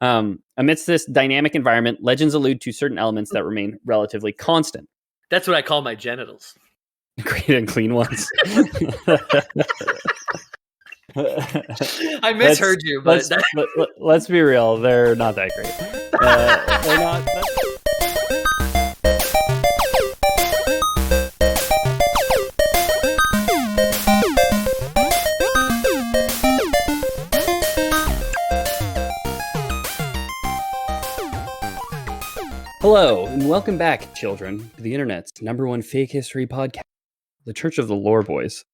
Amidst this dynamic environment, legends allude to certain elements that remain relatively constant. That's what I call my genitals. Great and clean ones. I misheard you, but let's be real. They're not that great. They're not. Hello, and welcome back, children, to the internet's #1 fake history podcast, the Church of the Lore Boys.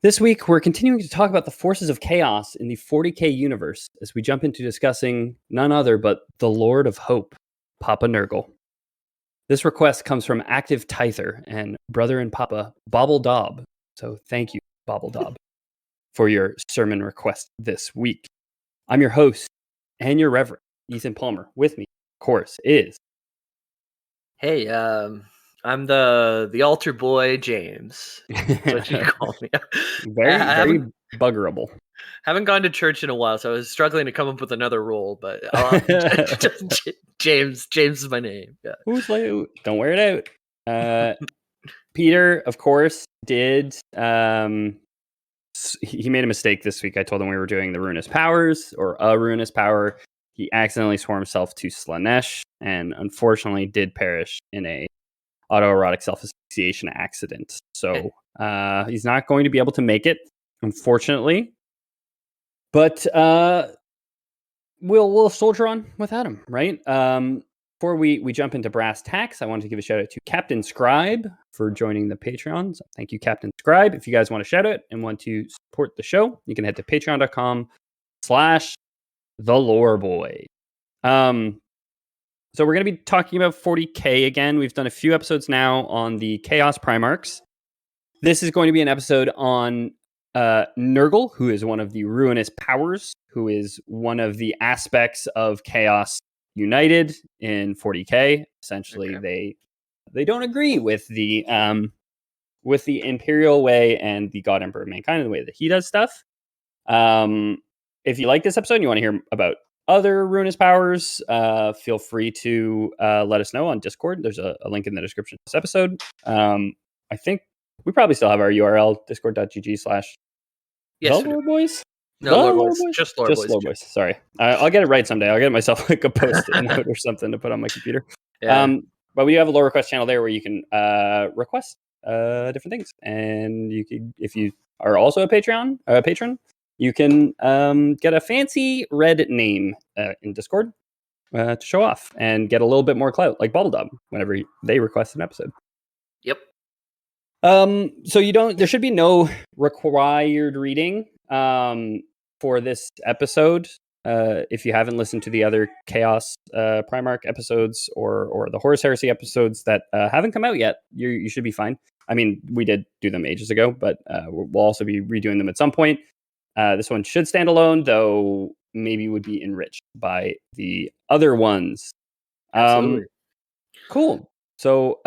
This week, we're continuing to talk about the forces of chaos in the 40k universe as we jump into discussing none other but the Lord of Hope, Papa Nurgle. This request comes from Active Tither and brother and Papa Bobble Dob. So thank you, Bobble Dob, for your sermon request this week. I'm your host and your Reverend, Ethan Palmer. With me, of course, is... Hey, I'm the altar boy, James. That's what you call me. Very buggerable. Haven't gone to church in a while, so I was struggling to come up with another role. But James is my name. Yeah. Who's like? Don't wear it out. Peter, of course, did. He made a mistake this week. I told him we were doing the Ruinous Powers or a Ruinous Power. He accidentally swore himself to Slaanesh and unfortunately did perish in a autoerotic self-asphyxiation accident. So he's not going to be able to make it, unfortunately. But we'll soldier on without him, right? Before we jump into brass tacks, I wanted to give a shout out to Captain Scribe for joining the Patreon. So thank you, Captain Scribe. If you guys want to shout out and want to support the show, you can head to patreon.com/The Lore Boy. So we're going to be talking about 40k again. We've done a few episodes now on the Chaos Primarchs. This is going to be an episode on Nurgle, who is one of the Ruinous Powers, who is one of the aspects of Chaos United in 40k. Essentially, Okay. they don't agree with the Imperial way and the God Emperor of Mankind and the way that he does stuff. If you like this episode and you want to hear about other Ruinous Powers, feel free to let us know on Discord. There's a link in the description of this episode. I think we probably still have our URL, discord.gg/. Yes, The Lore Boys? No, Lore Boys. Just Lore Boys. Lore Boys. Sorry. I'll get it right someday. I'll get myself like a post-it note or something to put on my computer. Yeah. But we have a lore request channel there where you can request different things. And you can, if you are also a patron, you can get a fancy red name in Discord to show off and get a little bit more clout, like Bubbledub, whenever they request an episode. Yep. So there should be no required reading for this episode. If you haven't listened to the other Chaos Primarch episodes or the Horus Heresy episodes that haven't come out yet, you should be fine. I mean, we did do them ages ago, but we'll also be redoing them at some point. This one should stand alone, though maybe would be enriched by the other ones. Absolutely. Cool. So,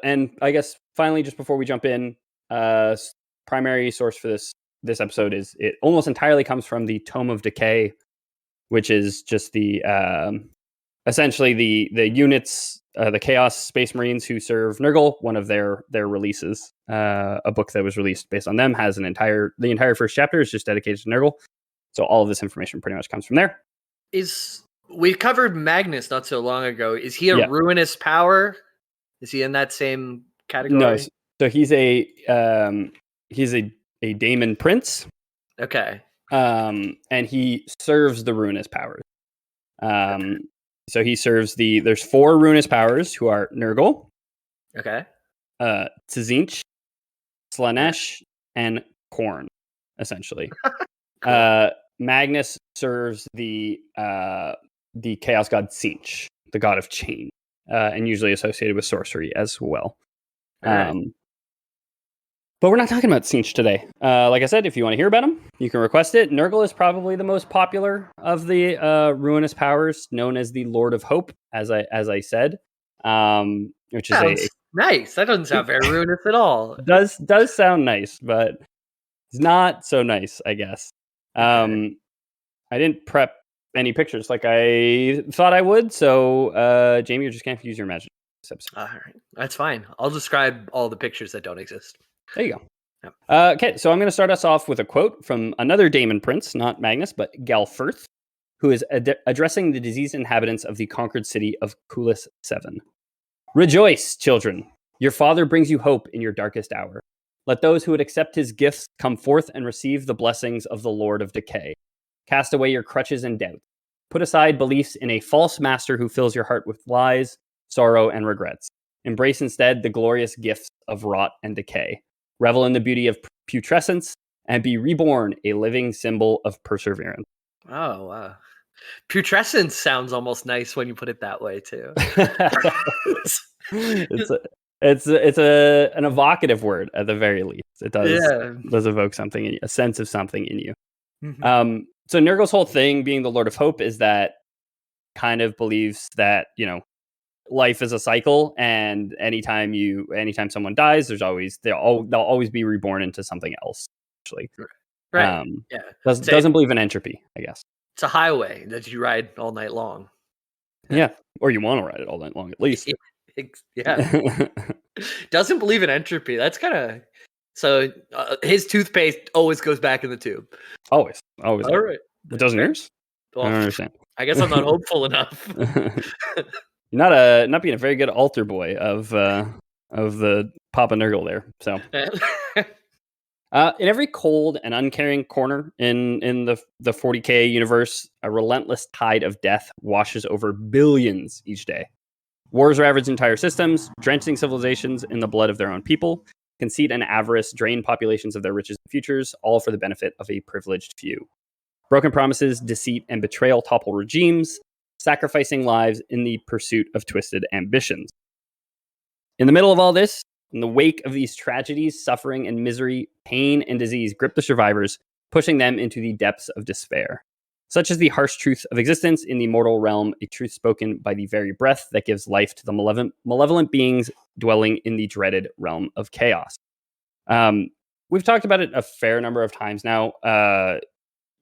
and I guess finally, just before we jump in, primary source for this episode is it almost entirely comes from the Tome of Decay, which is just the essentially the units, the Chaos Space Marines who serve Nurgle. One of their releases, a book that was released based on them, has the entire first chapter is just dedicated to Nurgle. So all of this information pretty much comes from there. We covered Magnus not so long ago. Is he a Ruinous Power? Is he in that same category? No, so he's a Daemon Prince. Okay. And he serves the Ruinous Powers. So he serves there's 4 Ruinous Powers who are Nurgle, okay, Tzinch, Slaanesh, and Khorne, essentially. Cool. Magnus serves the Chaos God Tzinch, the God of Change, and usually associated with sorcery as well. Right. But we're not talking about Tzinch today. Like I said, if you want to hear about him, you can request it. Nurgle is probably the most popular of the Ruinous Powers, known as the Lord of Hope, as I said, which is nice. That doesn't sound very ruinous at all. Does sound nice, but it's not so nice, I guess. I didn't prep any pictures like I thought I would. So, Jamie, you're just going to have to use your imagination. All right, that's fine. I'll describe all the pictures that don't exist. There you go. Okay, so I'm going to start us off with a quote from another Daemon prince, not Magnus, but Galfirth, who is addressing the diseased inhabitants of the conquered city of Kulis 7. Rejoice, children. Your father brings you hope in your darkest hour. Let those who would accept his gifts come forth and receive the blessings of the Lord of Decay. Cast away your crutches and doubts. Put aside beliefs in a false master who fills your heart with lies, sorrow, and regrets. Embrace instead the glorious gifts of rot and decay. Revel in the beauty of putrescence and be reborn, a living symbol of perseverance. Oh, wow. Putrescence sounds almost nice when you put it that way too. it's an evocative word at the very least. It does evoke something in you, a sense of something in you. Mm-hmm. So Nurgle's whole thing, being the Lord of Hope, is that kind of believes that, you know, life is a cycle, and anytime someone dies, they'll always be reborn into something else. Actually, right? Doesn't believe in entropy, I guess. It's a highway that you ride all night long. Yeah, or you want to ride it all night long, at least. Yeah. Doesn't believe in entropy. That's kind of so. His toothpaste always goes back in the tube. Always. All right. It doesn't yours? Well, I don't understand. I guess I'm not hopeful enough. You're not being a very good altar boy of the Papa Nurgle there. So. In every cold and uncaring corner in the 40K universe, a relentless tide of death washes over billions each day. Wars ravage entire systems, drenching civilizations in the blood of their own people. Conceit and avarice drain populations of their riches and futures, all for the benefit of a privileged few. Broken promises, deceit, and betrayal topple regimes, sacrificing lives in the pursuit of twisted ambitions. In the middle of all this, in the wake of these tragedies, suffering and misery, pain and disease grip the survivors, pushing them into the depths of despair. Such is the harsh truth of existence in the mortal realm, a truth spoken by the very breath that gives life to the malevolent beings dwelling in the dreaded realm of chaos. We've talked about it a fair number of times now. The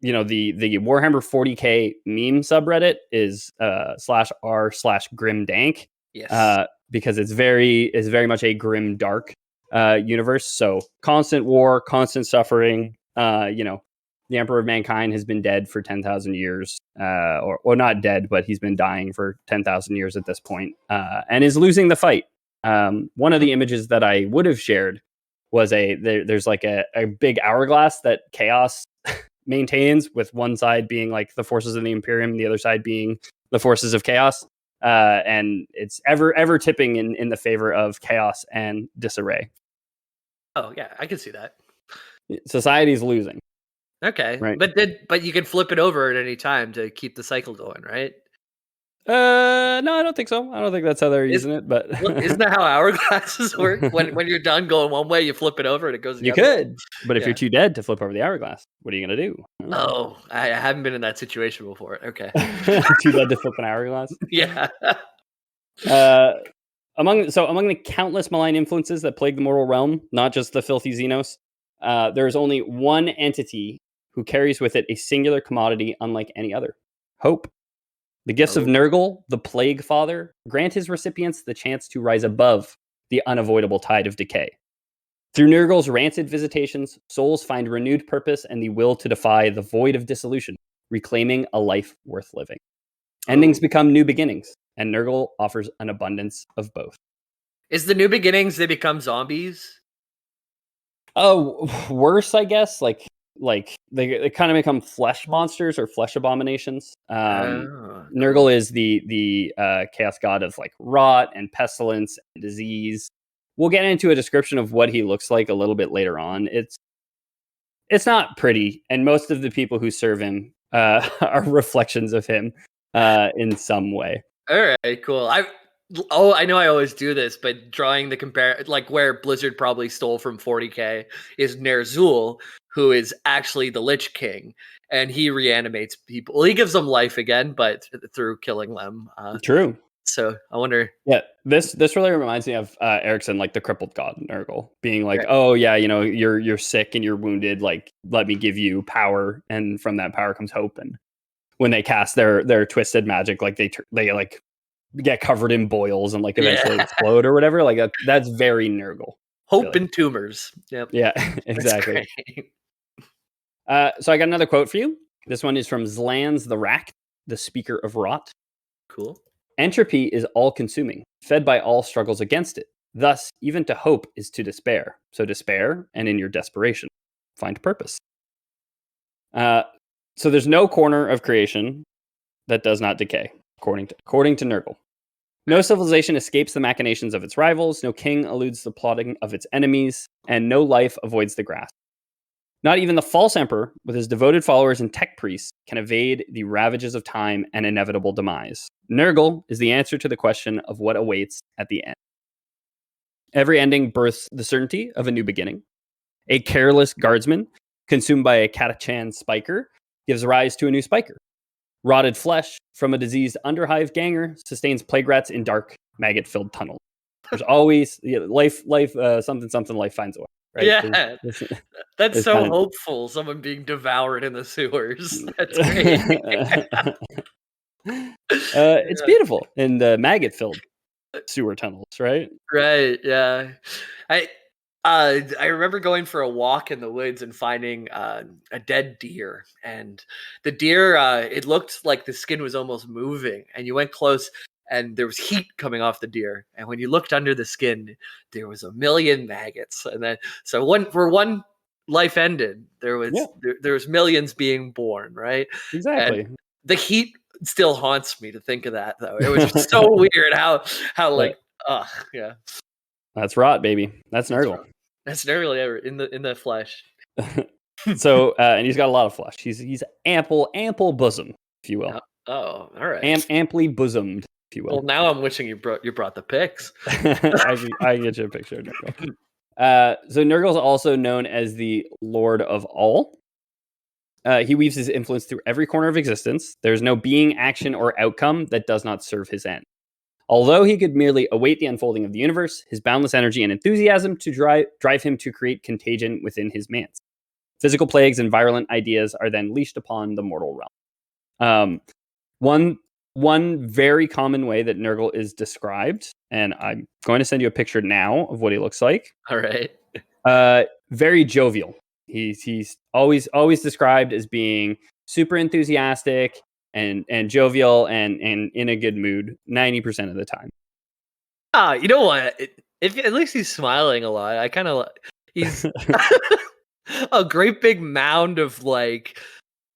Warhammer 40K meme subreddit is /r/grimdank. Yes. Because it's very much a grim, dark universe. So constant war, constant suffering. The Emperor of Mankind has been dead for 10,000 years, or not dead, but he's been dying for 10,000 years at this point, and is losing the fight. One of the images that I would have shared was there's like a big hourglass that Chaos maintains, with one side being like the forces of the Imperium, the other side being the forces of Chaos. And it's ever tipping in the favor of chaos and disarray. Oh yeah, I can see that. Society's losing. Okay, right? But you can flip it over at any time to keep the cycle going, right? No, I don't think so. I don't think that's how they're using it. But isn't that how hourglasses work? When you're done going one way, you flip it over and it goes the other way? But if you're too dead to flip over the hourglass, what are you gonna do? Oh, I haven't been in that situation before. Okay. Too dead to flip an hourglass? Yeah. Among the countless malign influences that plague the mortal realm, not just the filthy Xenos, there is only one entity who carries with it a singular commodity unlike any other: hope. The gifts of Nurgle, the Plague Father, grant his recipients the chance to rise above the unavoidable tide of decay. Through Nurgle's rancid visitations, souls find renewed purpose and the will to defy the void of dissolution, reclaiming a life worth living. Endings become new beginnings, and Nurgle offers an abundance of both. Is the new beginnings they become zombies? Oh, worse, I guess. Like they kind of become flesh monsters or flesh abominations. Nurgle is the chaos god of like rot and pestilence and disease. We'll get into a description of what he looks like a little bit later on. It's not pretty, and most of the people who serve him are reflections of him in some way. All right, cool. I know I always do this, but drawing the like where Blizzard probably stole from 40K is Ner'zhul, who is actually the Lich King, and he reanimates people. Well, he gives them life again, but through killing them. True. So I wonder. Yeah, this really reminds me of Erickson, like the crippled god Nurgle, being like, oh yeah, you're sick and you're wounded. Like, let me give you power, and from that power comes hope. And when they cast their twisted magic, like they like get covered in boils and like eventually explode or whatever. Like that's very Nurgle. Hope really. and tumors. Yep. Yeah, exactly. So I got another quote for you. This one is from Zlanz the Rack, the Speaker of Rot. Cool. Entropy is all-consuming, fed by all struggles against it. Thus, even to hope is to despair. So despair, and in your desperation, find purpose. So there's no corner of creation that does not decay, according to Nurgle. No civilization escapes the machinations of its rivals, no king eludes the plotting of its enemies, and no life avoids the grasp. Not even the false emperor, with his devoted followers and tech priests, can evade the ravages of time and inevitable demise. Nurgle is the answer to the question of what awaits at the end. Every ending births the certainty of a new beginning. A careless guardsman, consumed by a Catachan spiker, gives rise to a new spiker. Rotted flesh from a diseased underhive ganger sustains plague rats in dark, maggot-filled tunnels. There's always life finds a way. Right? Yeah, that's so hopeful. Someone being devoured in the sewers. That's great. It's beautiful in the maggot-filled sewer tunnels, right? Right. Yeah. I remember going for a walk in the woods and finding a dead deer, and the deer it looked like the skin was almost moving, and you went close. And there was heat coming off the deer, and when you looked under the skin, there was a million maggots. And then, so one life ended, there was millions being born, right? Exactly. And the heat still haunts me to think of that, though. It was just so weird how like, yeah. That's rot, baby. That's Nurgle. That's Nurgle in the flesh. So, and he's got a lot of flesh. He's ample bosom, if you will. Oh, all right. Amply bosomed. If you will. Well, now I'm wishing you brought the pics. I get you a picture of Nurgle. So Nurgle's also known as the Lord of All. He weaves his influence through every corner of existence. There's no being, action, or outcome that does not serve his end. Although he could merely await the unfolding of the universe, his boundless energy and enthusiasm to drive him to create contagion within his manse. Physical plagues and virulent ideas are then leashed upon the mortal realm. One very common way that Nurgle is described, and I'm going to send you a picture now of what he looks like. All right. Very jovial. He's always described as being super enthusiastic and jovial and in a good mood 90% of the time. You know what? If at least he's smiling a lot. I kind of he's a great big mound of like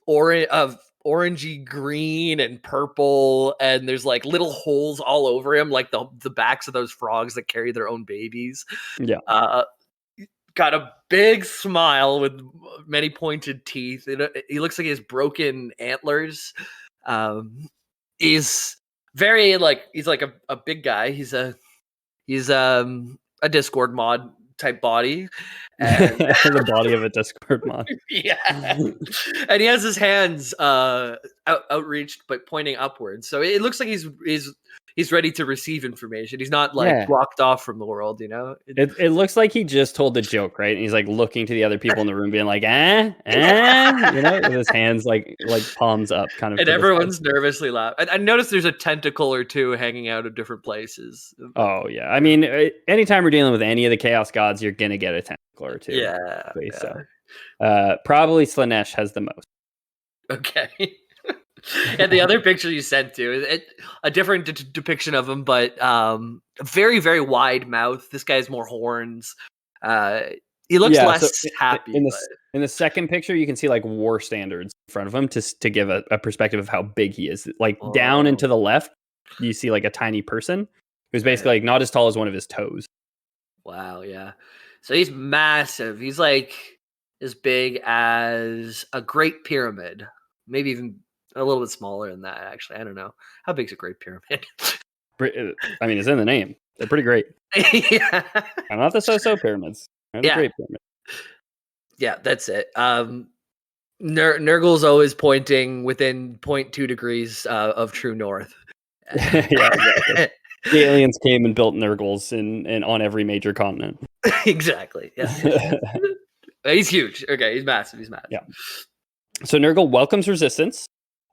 orangey green and purple, and there's like little holes all over him, like the backs of those frogs that carry their own babies. Yeah. Got a big smile with many pointed teeth. He looks like he has broken antlers. He's very he's like a big guy. He's a Discord mod type body. And the body of a Discord mod. Yeah. And he has his hands outreached but pointing upwards. So it looks like he's ready to receive information. He's not blocked off from the world, you know? It looks like he just told the joke, right? And he's like looking to the other people in the room being like, you know, with his hands like palms up kind of. And everyone's nervously laughing. I noticed there's a tentacle or two hanging out of different places. Oh yeah. I mean, anytime we're dealing with any of the chaos gods, you're going to get a tentacle or two. Yeah. So probably Slanesh has the most. Okay. And the other picture you sent to a different depiction of him, but a very, very wide mouth. This guy has more horns. He looks less happy. In the second picture, you can see like war standards in front of him to give a perspective of how big he is. Like down and to the left, you see like a tiny person who's basically like not as tall as one of his toes. Wow, yeah. So he's massive. He's like as big as a Great Pyramid, maybe even a little bit smaller than that, actually. I don't know. How big's a Great Pyramid? I mean, it's in the name. They're pretty great. Yeah. I'm not the so-so pyramids. They're the Great Pyramid. Yeah, that's it. Nurgle's always pointing within 0.2 degrees of true north. Yeah, exactly. The aliens came and built Nurgles in on every major continent. Exactly. Yeah. He's huge. Okay, he's massive. Yeah. So Nurgle welcomes resistance,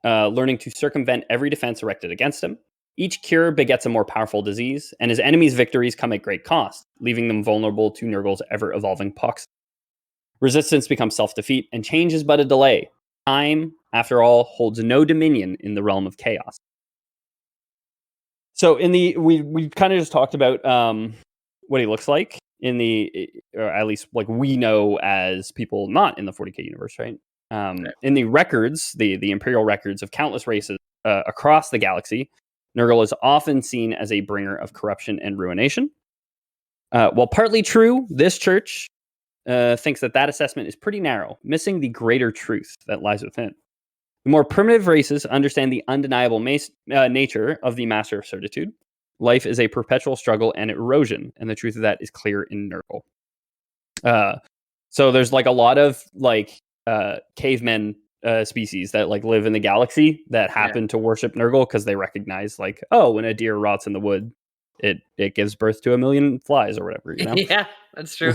learning to circumvent every defense erected against him. Each cure begets a more powerful disease, and his enemies' victories come at great cost, leaving them vulnerable to Nurgle's ever-evolving pox. Resistance becomes self-defeat, and change is but a delay. Time, after all, holds no dominion in the realm of chaos. So we kind of just talked about what he looks like in or at least like we know as people not in the 40k universe, right? In the records, the imperial records of countless races across the galaxy, Nurgle is often seen as a bringer of corruption and ruination. While partly true, this church thinks that assessment is pretty narrow, missing the greater truth that lies within. The more primitive races understand the undeniable nature of the Master of Certitude. Life is a perpetual struggle and erosion, and the truth of that is clear in Nurgle. So there's like a lot of like cavemen species that like live in the galaxy that happen to worship Nurgle because they recognize like, oh, when a deer rots in the wood, it gives birth to a million flies or whatever, you know? Yeah, that's true.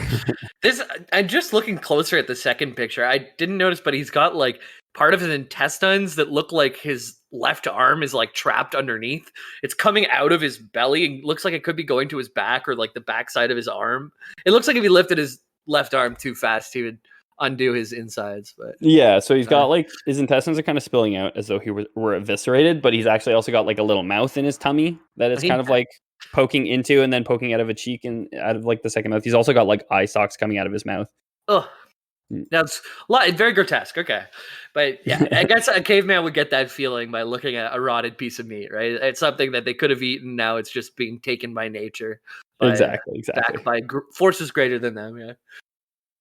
I'm just looking closer at the second picture. I didn't notice, but he's got like part of his intestines that look like his left arm is like trapped underneath. It's coming out of his belly and looks like it could be going to his back or like the backside of his arm. It looks like if he lifted his left arm too fast, he would undo his insides. But yeah, so he's got like his intestines are kind of spilling out as though he were eviscerated, but he's actually also got like a little mouth in his tummy that is kind of like poking into and then poking out of a cheek and out of like the second mouth. He's also got like eye stalks coming out of his mouth. Oh, that's very grotesque. Okay, but yeah, I guess a caveman would get that feeling by looking at a rotted piece of meat, right? It's something that they could have eaten. Now it's just being taken by nature. Exactly. Back by forces greater than them. Yeah.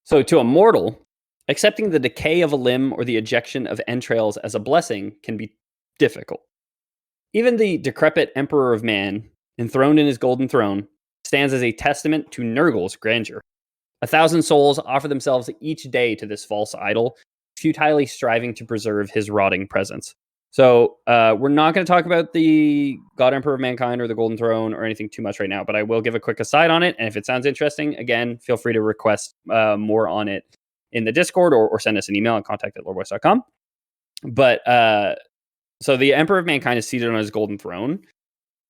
So to a mortal, accepting the decay of a limb or the ejection of entrails as a blessing can be difficult. Even the decrepit Emperor of Man, enthroned in his golden throne, stands as a testament to Nurgle's grandeur. 1,000 souls offer themselves each day to this false idol, futilely striving to preserve his rotting presence. So we're not going to talk about the God Emperor of Mankind or the Golden Throne or anything too much right now, but I will give a quick aside on it. And if it sounds interesting, again, feel free to request more on it in the Discord or send us an email at contact@loreboys.com. But so the Emperor of Mankind is seated on his golden throne,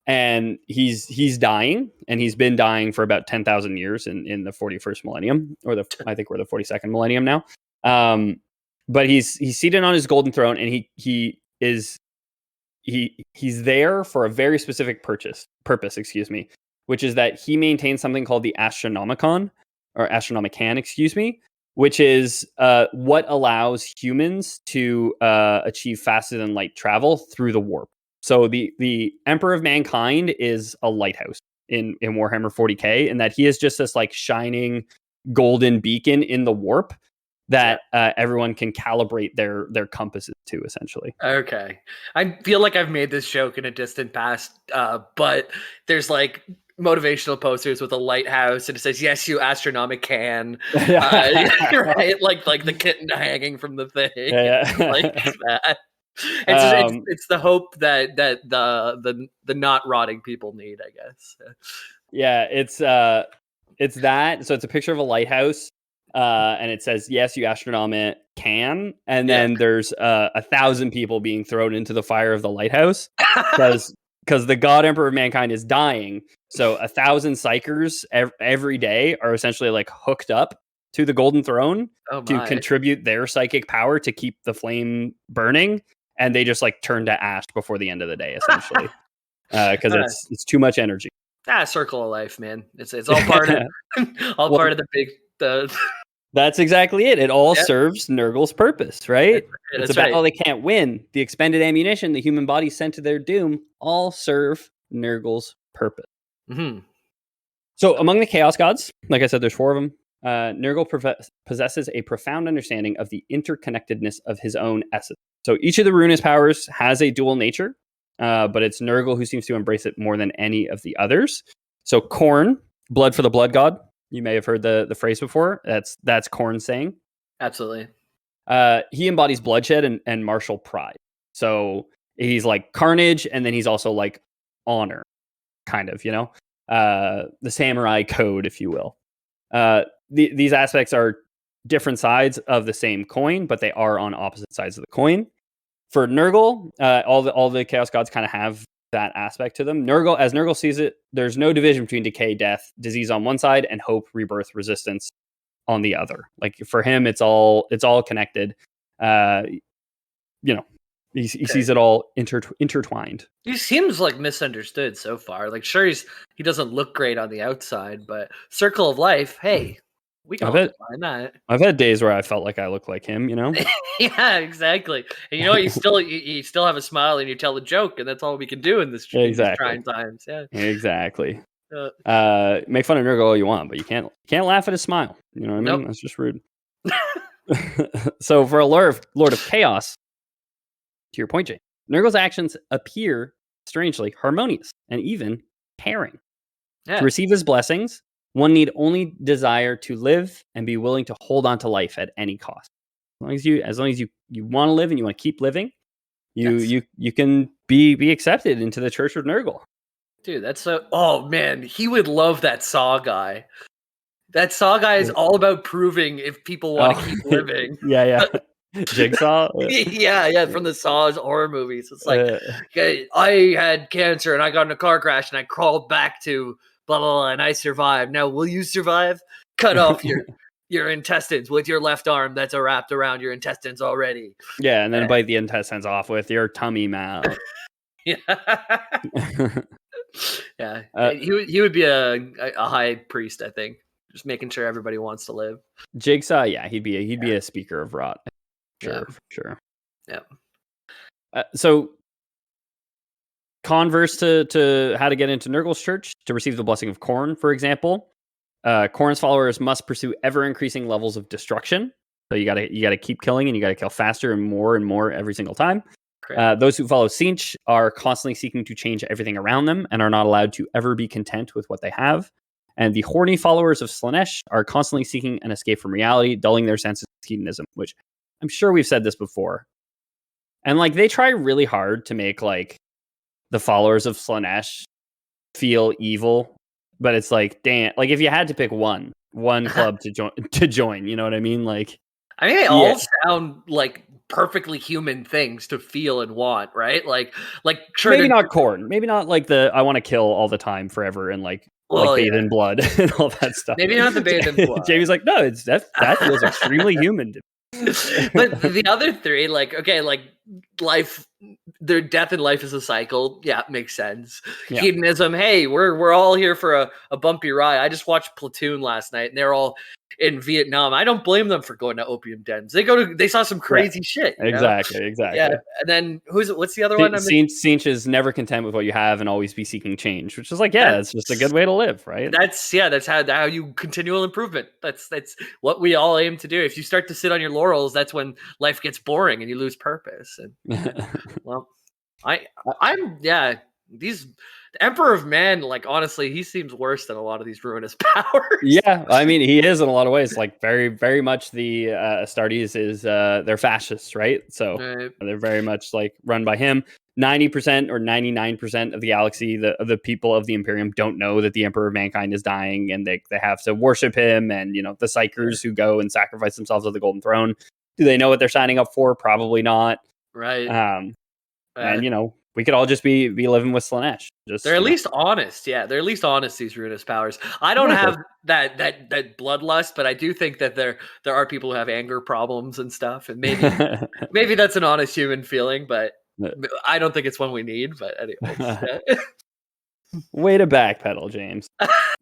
and he's dying, and he's been dying for about 10,000 years in the 41st millennium, or I think we're the 42nd millennium now. But he's seated on his golden throne, and he's there for a very specific purpose, which is that he maintains something called the Astronomican, which is what allows humans to achieve faster than light travel through the warp. So the Emperor of Mankind is a lighthouse in Warhammer 40k, and that he is just this like shining golden beacon in the warp that everyone can calibrate their compasses to, essentially. Okay. I feel like I've made this joke in a distant past, but there's like motivational posters with a lighthouse and it says, "Yes, you astronomican." Right? Like the kitten hanging from the thing. Like that. It's the hope that the not rotting people need, I guess. Yeah, it's that. So it's a picture of a lighthouse, and it says, "Yes, you astronomic can," and then there's 1,000 people being thrown into the fire of the lighthouse because the God Emperor of Mankind is dying. So 1,000 psychers every day are essentially like hooked up to the Golden Throne to contribute their psychic power to keep the flame burning, and they just like turn to ash before the end of the day, essentially, because it's too much energy. Circle of life, man. It's all part of part of the big. That's exactly it. It all serves Nurgle's purpose, right? It's a battle they can't win. The expended ammunition the human body sent to their doom all serve Nurgle's purpose. Mm-hmm. So among the Chaos Gods, like I said, there's 4 of them. Nurgle possesses a profound understanding of the interconnectedness of his own essence. So each of the ruinous powers has a dual nature, but it's Nurgle who seems to embrace it more than any of the others. So Khorne, blood for the blood god. You may have heard the phrase before. That's Khorne saying. Absolutely. He embodies bloodshed and martial pride. So he's like carnage, and then he's also like honor, kind of, the samurai code, if you will. These aspects are different sides of the same coin, but they are on opposite sides of the coin. For Nurgle, all the Chaos Gods kind of have that aspect to them. Nurgle, as Nurgle sees it, there's no division between decay, death, disease on one side, and hope, rebirth, resistance on the other. Like for him, it's all connected. He sees it all intertwined. He seems like misunderstood so far. Like, sure, he doesn't look great on the outside, but circle of life, hey, we can all define that. I've had days where I felt like I look like him, you know? Yeah, exactly. And you know what? You still have a smile and you tell a joke, and that's all we can do in these trying times. Yeah, exactly. Make fun of Nurgle all you want, but you can't laugh at his smile. You know what I mean? Nope. That's just rude. So for a Lord of Chaos, to your point, Jay, Nurgle's actions appear strangely harmonious and even caring. Yeah. To receive his blessings, one need only desire to live and be willing to hold on to life at any cost. As long as you want to live and you want to keep living, you can be accepted into the Church of Nurgle. Dude, that's so. Oh man, he would love that Saw guy. That Saw guy is all about proving if people want to keep living. Yeah. Jigsaw. yeah, from the Saw's horror movies. It's like, okay, I had cancer and I got in a car crash and I crawled back to blah blah blah and I survived. Now, will you survive? Cut off your intestines with your left arm that's wrapped around your intestines already. Yeah, and then bite the intestines off with your tummy mouth. Yeah. Yeah, he would be a high priest, I think, just making sure everybody wants to live. Jigsaw, yeah, he'd be a speaker of rot. Sure. Yeah. So, converse to how to get into Nurgle's church to receive the blessing of Khorne, for example. Khorne's followers must pursue ever increasing levels of destruction. So you gotta keep killing, and you gotta kill faster and more every single time. Those who follow Tzeentch are constantly seeking to change everything around them and are not allowed to ever be content with what they have. And the horny followers of Slaanesh are constantly seeking an escape from reality, dulling their senses of hedonism, which I'm sure we've said this before. And like they try really hard to make like the followers of Slaanesh feel evil, but it's like, damn, like if you had to pick one club to join, you know what I mean? Like, I mean, they all sound like perfectly human things to feel and want, right? Like sure, maybe not Khorne, maybe not like the I want to kill all the time forever and like bathe in blood and all that stuff. Maybe not the bathe in blood. Jamie's like, no, it's that feels extremely human to me. But the other three, like, okay, like life, their death and life is a cycle. Yeah, it makes sense. Yeah. Hedonism, hey, we're all here for a bumpy ride. I just watched Platoon last night, and they're all in Vietnam. I don't blame them for going to opium dens. They saw some crazy shit. Exactly. Yeah, and then what's the other one? Tzeentch is never content with what you have and always be seeking change, which is like, it's just a good way to live, right? That's how you continual improvement. That's what we all aim to do. If you start to sit on your laurels, that's when life gets boring and you lose purpose. And well, these the Emperor of Man, like honestly, he seems worse than a lot of these ruinous powers. Yeah, I mean, he is in a lot of ways. Like very, very much the Astartes is they're fascists, right? So they're very much like run by him. 90% or 99% of the galaxy, the people of the Imperium don't know that the Emperor of Mankind is dying, and they have to worship him. And the Psykers who go and sacrifice themselves at the Golden Throne, do they know what they're signing up for? Probably not. Right. And we could all just be living with Slaanesh. They're at least honest. Yeah, they're at least honest, these ruinous powers. I don't have that bloodlust, but I do think that there are people who have anger problems and stuff, and maybe that's an honest human feeling, but I don't think it's one we need. But anyways, way to backpedal, James.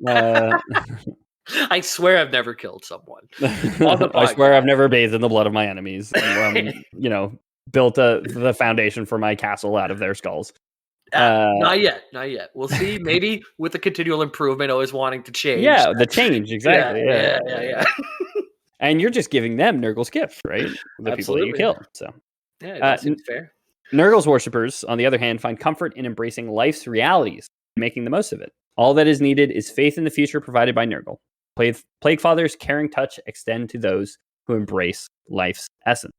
I swear I've never killed someone. I swear I've never bathed in the blood of my enemies. And, built the foundation for my castle out of their skulls. Not yet. We'll see. Maybe with the continual improvement, always wanting to change. Yeah, the change, exactly. Yeah. And you're just giving them Nurgle's gift, right? The Absolutely. people that you kill. So yeah, that seems fair. Nurgle's worshippers, on the other hand, find comfort in embracing life's realities and making the most of it. All that is needed is faith in the future provided by Nurgle. Plague Father's caring touch extend to those who embrace life's essence.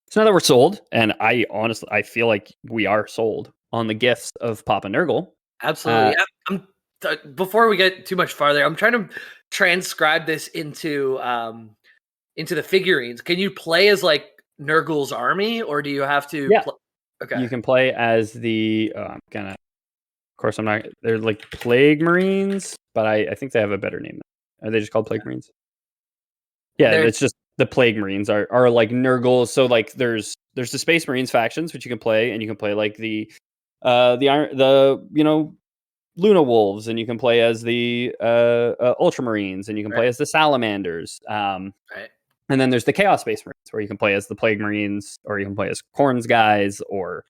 So now that we're sold, and I feel like we are sold on the gifts of Papa Nurgle. Absolutely. Before we get too much farther, I'm trying to transcribe this into the figurines. Can you play as like Nurgle's army, or do you have to? Yeah. Okay. You can play as the. Of course, I'm not. They're like Plague Marines, but I think they have a better name. Are they just called Plague Marines? Yeah, They're it's just the Plague Marines are like Nurgle. So like there's the Space Marines factions which you can play, and you can play like the Luna Wolves, and you can play as the Ultramarines, and you can play right. as the Salamanders. Right. And then there's the Chaos Space Marines, where you can play as the Plague Marines, or you can play as Khorne's guys, or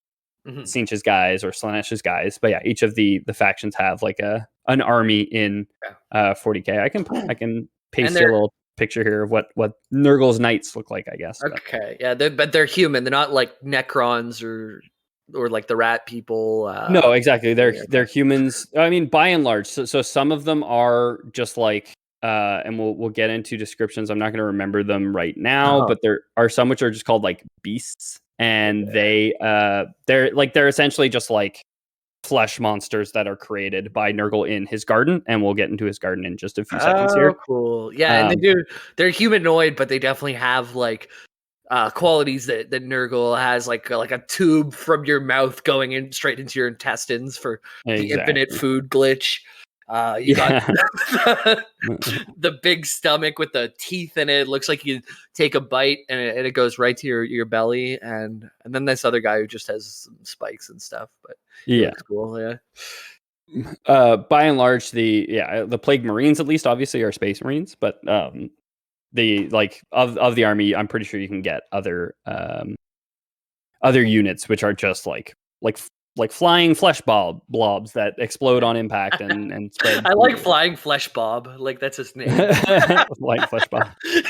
Mhm. Tzeentch's guys, or Slaanesh guys. But yeah, each of the factions have like an army in 40k. I can paste you a little picture here of what Nurgle's knights look like, I guess. Okay, yeah, but they're human. They're not like Necrons or like the rat people. No, exactly. They're Okay. humans. I mean, by and large. So some of them are just like, and we'll get into descriptions. I'm not going to remember them right now, Uh-huh. but there are some which are just called like beasts, and they're essentially just like flesh monsters that are created by Nurgle in his garden, and we'll get into his garden in just a few seconds here. Oh, cool. Yeah, and they're humanoid, but they definitely have like qualities that Nurgle has, like a tube from your mouth going in straight into your intestines for the infinite Exactly. food glitch. You got the big stomach with the teeth in it. Looks like you take a bite and it goes right to your belly. And then this other guy who just has some spikes and stuff, but he looks cool. Yeah. By and large, the Plague Marines, at least, obviously, are Space Marines, but the like of the army, I'm pretty sure you can get other units which are just like flying flesh blobs that explode on impact and spread. I like Flying Flesh Bob. Like that's his name. Flying flesh bob.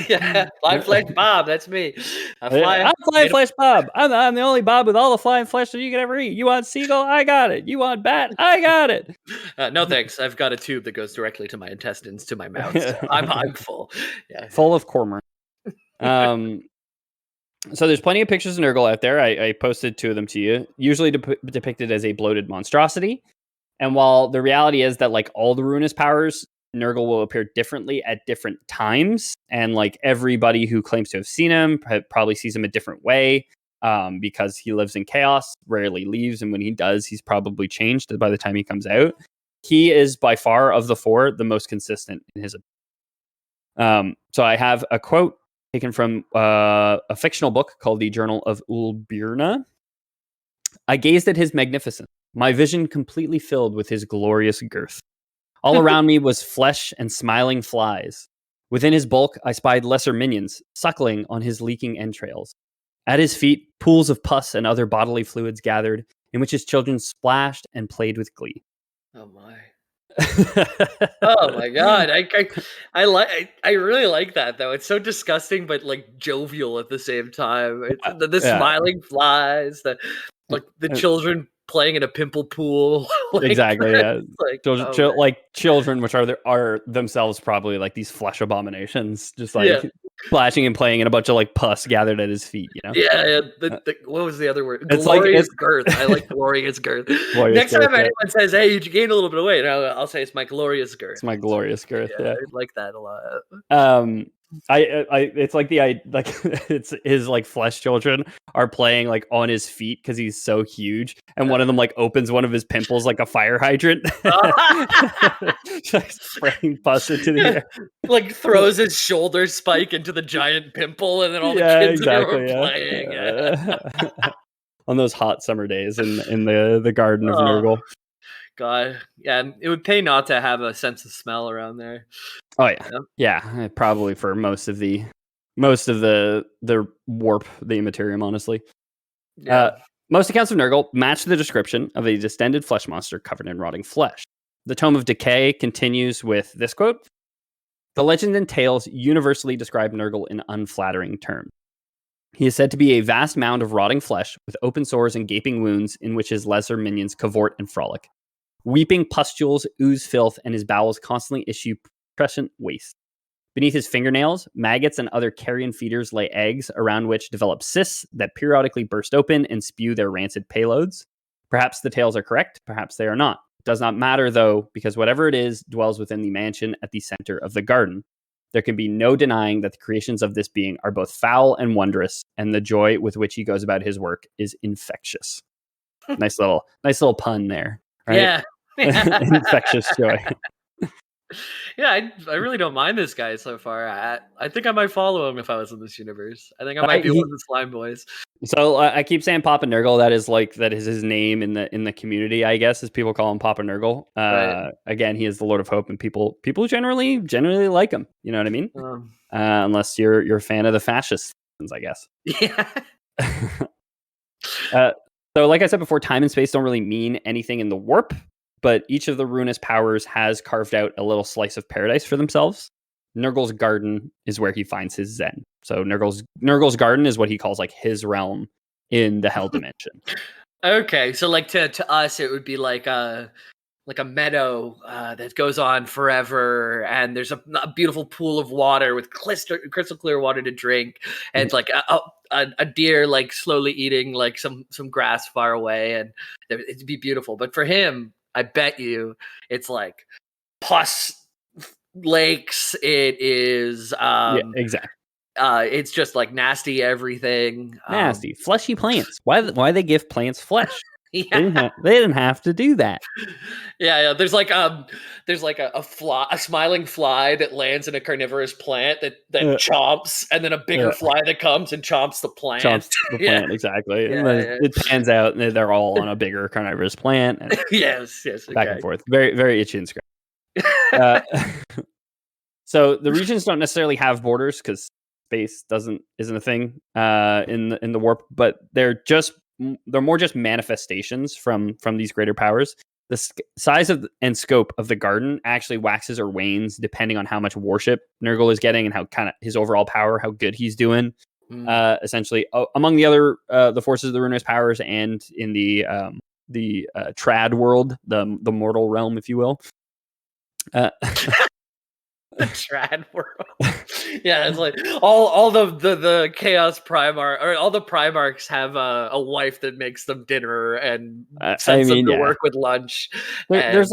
Yeah, Flying Flesh Bob. That's me. I'm Flying Flesh Bob. I'm the only Bob with all the flying flesh that you can ever eat. You want seagull? I got it. You want bat? I got it. No thanks. I've got a tube that goes directly to my intestines, to my mouth. So I'm full. Yeah. Full of cormorant. So there's plenty of pictures of Nurgle out there. I posted 2 of them to you, usually depicted as a bloated monstrosity. And while the reality is that like all the ruinous powers, Nurgle will appear differently at different times. And like everybody who claims to have seen him probably sees him a different way, because he lives in chaos, rarely leaves. And when he does, he's probably changed by the time he comes out. He is by far of the 4 the most consistent in his opinion. So I have a quote taken from a fictional book called The Journal of Ulbirna. I gazed at his magnificence, my vision completely filled with his glorious girth. All around me was flesh and smiling flies. Within his bulk, I spied lesser minions, suckling on his leaking entrails. At his feet, pools of pus and other bodily fluids gathered, in which his children splashed and played with glee. Oh my. Oh my god, I really like that though. It's so disgusting but like jovial at the same time. It's the smiling flies, the children playing in a pimple pool. Like, exactly, yeah. Like, Children, which are themselves probably like these flesh abominations, just like splashing and playing in a bunch of like pus gathered at his feet, you know? Yeah. What was the other word? Glorious girth. I like glorious girth. Next time anyone says, "Hey, you gained a little bit of weight," I'll say it's my glorious girth. It's my glorious girth. Yeah, I like that a lot. It's like it's his like flesh children are playing like on his feet because he's so huge, and one of them like opens one of his pimples like a fire hydrant, spraying pus into the air, like throws his shoulder spike into the giant pimple, and then all the kids are playing. On those hot summer days in the garden of Nurgle. God, yeah, it would pay not to have a sense of smell around there. Oh yeah, probably for most of the warp, the Immaterium, honestly. Yeah. Most accounts of Nurgle match the description of a distended flesh monster covered in rotting flesh. The Tome of Decay continues with this quote: "The legends and tales universally describe Nurgle in unflattering terms. He is said to be a vast mound of rotting flesh with open sores and gaping wounds in which his lesser minions cavort and frolic. Weeping pustules ooze filth, and his bowels constantly issue putrescent waste. Beneath his fingernails, maggots and other carrion feeders lay eggs, around which develop cysts that periodically burst open and spew their rancid payloads. Perhaps the tales are correct, perhaps they are not. It does not matter, though, because whatever it is dwells within the mansion at the center of the garden. There can be no denying that the creations of this being are both foul and wondrous, and the joy with which he goes about his work is infectious. Nice little pun there, right? Yeah. Infectious joy. Yeah, I really don't mind this guy so far. I think I might follow him if I was in this universe. I think I might be one of the slime boys. So I keep saying Papa Nurgle. That is his name in the community, I guess, as people call him Papa Nurgle. Right. Again, he is the Lord of Hope, and people generally like him. You know what I mean? Unless you're a fan of the fascists, I guess. Yeah. So, like I said before, time and space don't really mean anything in the warp, but each of the ruinous powers has carved out a little slice of paradise for themselves. Nurgle's garden is where he finds his zen. So Nurgle's garden is what he calls like his realm in the hell dimension. Okay, so like to us, it would be like a meadow that goes on forever, and there's a beautiful pool of water with crystal clear water to drink, and it's like a deer like slowly eating like some grass far away, and it'd be beautiful. But for him, I bet you it's like pus lakes. It is Yeah, exactly. It's just like nasty everything. Nasty fleshy plants. Why they give plants flesh? Yeah. They didn't have to do that. Yeah. There's like a smiling fly that lands in a carnivorous plant that chomps, and then a bigger fly that comes and chomps the plant. Chomps the plant, exactly. And it pans out, and they're all on a bigger carnivorous plant. And yes. Back and forth. Very, very itchy and scratchy. So the regions don't necessarily have borders because space isn't a thing in the warp, but they're more just manifestations from these greater powers. The size of and scope of the garden actually waxes or wanes depending on how much worship Nurgle is getting and how kind of his overall power, how good he's doing. Essentially, among the other the forces of the ruinous powers and in the trad world, the mortal realm, if you will. The trad world. Yeah, it's like all the chaos Primarch, or all the Primarchs have a wife that makes them dinner and sends them to work with lunch. There's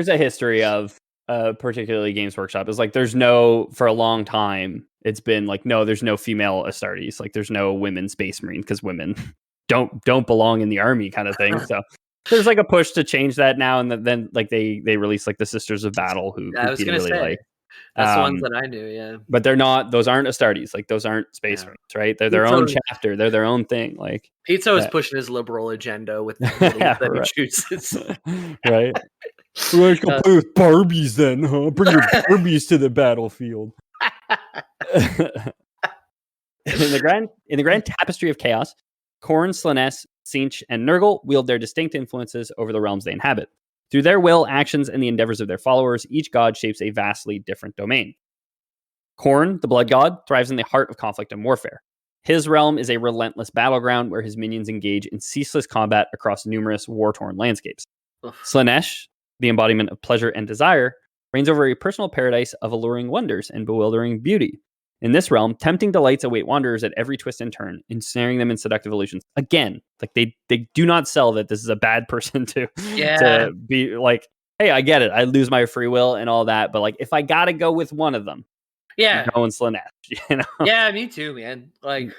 a history of particularly Games Workshop. It's like for a long time it's been like there's no female Astartes, like there's no women Space Marine because women don't belong in the army kind of thing. So there's like a push to change that now, and then like they release like the Sisters of Battle who Peter really like. That's the ones that I knew, yeah. But those aren't Astartes, like those aren't Space Marines, right? They're their own chapter, they're their own thing. Like Pizza is pushing his liberal agenda with that he chooses. Right. We're gonna play with Barbies then, huh? Bring your Barbies to the battlefield. In the grand tapestry of chaos, Khorne, Slaanesh, Tzeentch, and Nurgle wield their distinct influences over the realms they inhabit. Through their will, actions, and the endeavors of their followers, each god shapes a vastly different domain. Khorne, the blood god, thrives in the heart of conflict and warfare. His realm is a relentless battleground where his minions engage in ceaseless combat across numerous war-torn landscapes. Slaanesh, the embodiment of pleasure and desire, reigns over a personal paradise of alluring wonders and bewildering beauty. In this realm, tempting delights await wanderers at every twist and turn, ensnaring them in seductive illusions. Again, like they do not sell that this is a bad person to be like, hey, I get it. I lose my free will and all that, but like if I gotta go with one of them, I'm going Slaanesh. Yeah, me too, man. Like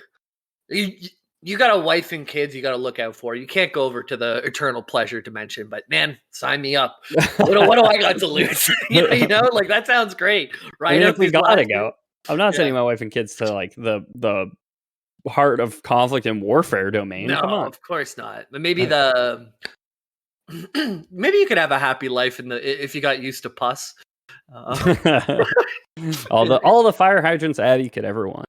you got a wife and kids you got to look out for. You can't go over to the eternal pleasure dimension, but man, sign me up. What do I got to lose? you know, like that sounds great, right? If we gotta go. I'm not sending my wife and kids to like the heart of conflict and warfare domain. No, come on. Of course not. But maybe maybe you could have a happy life if you got used to pus. all the fire hydrants Abby could ever want.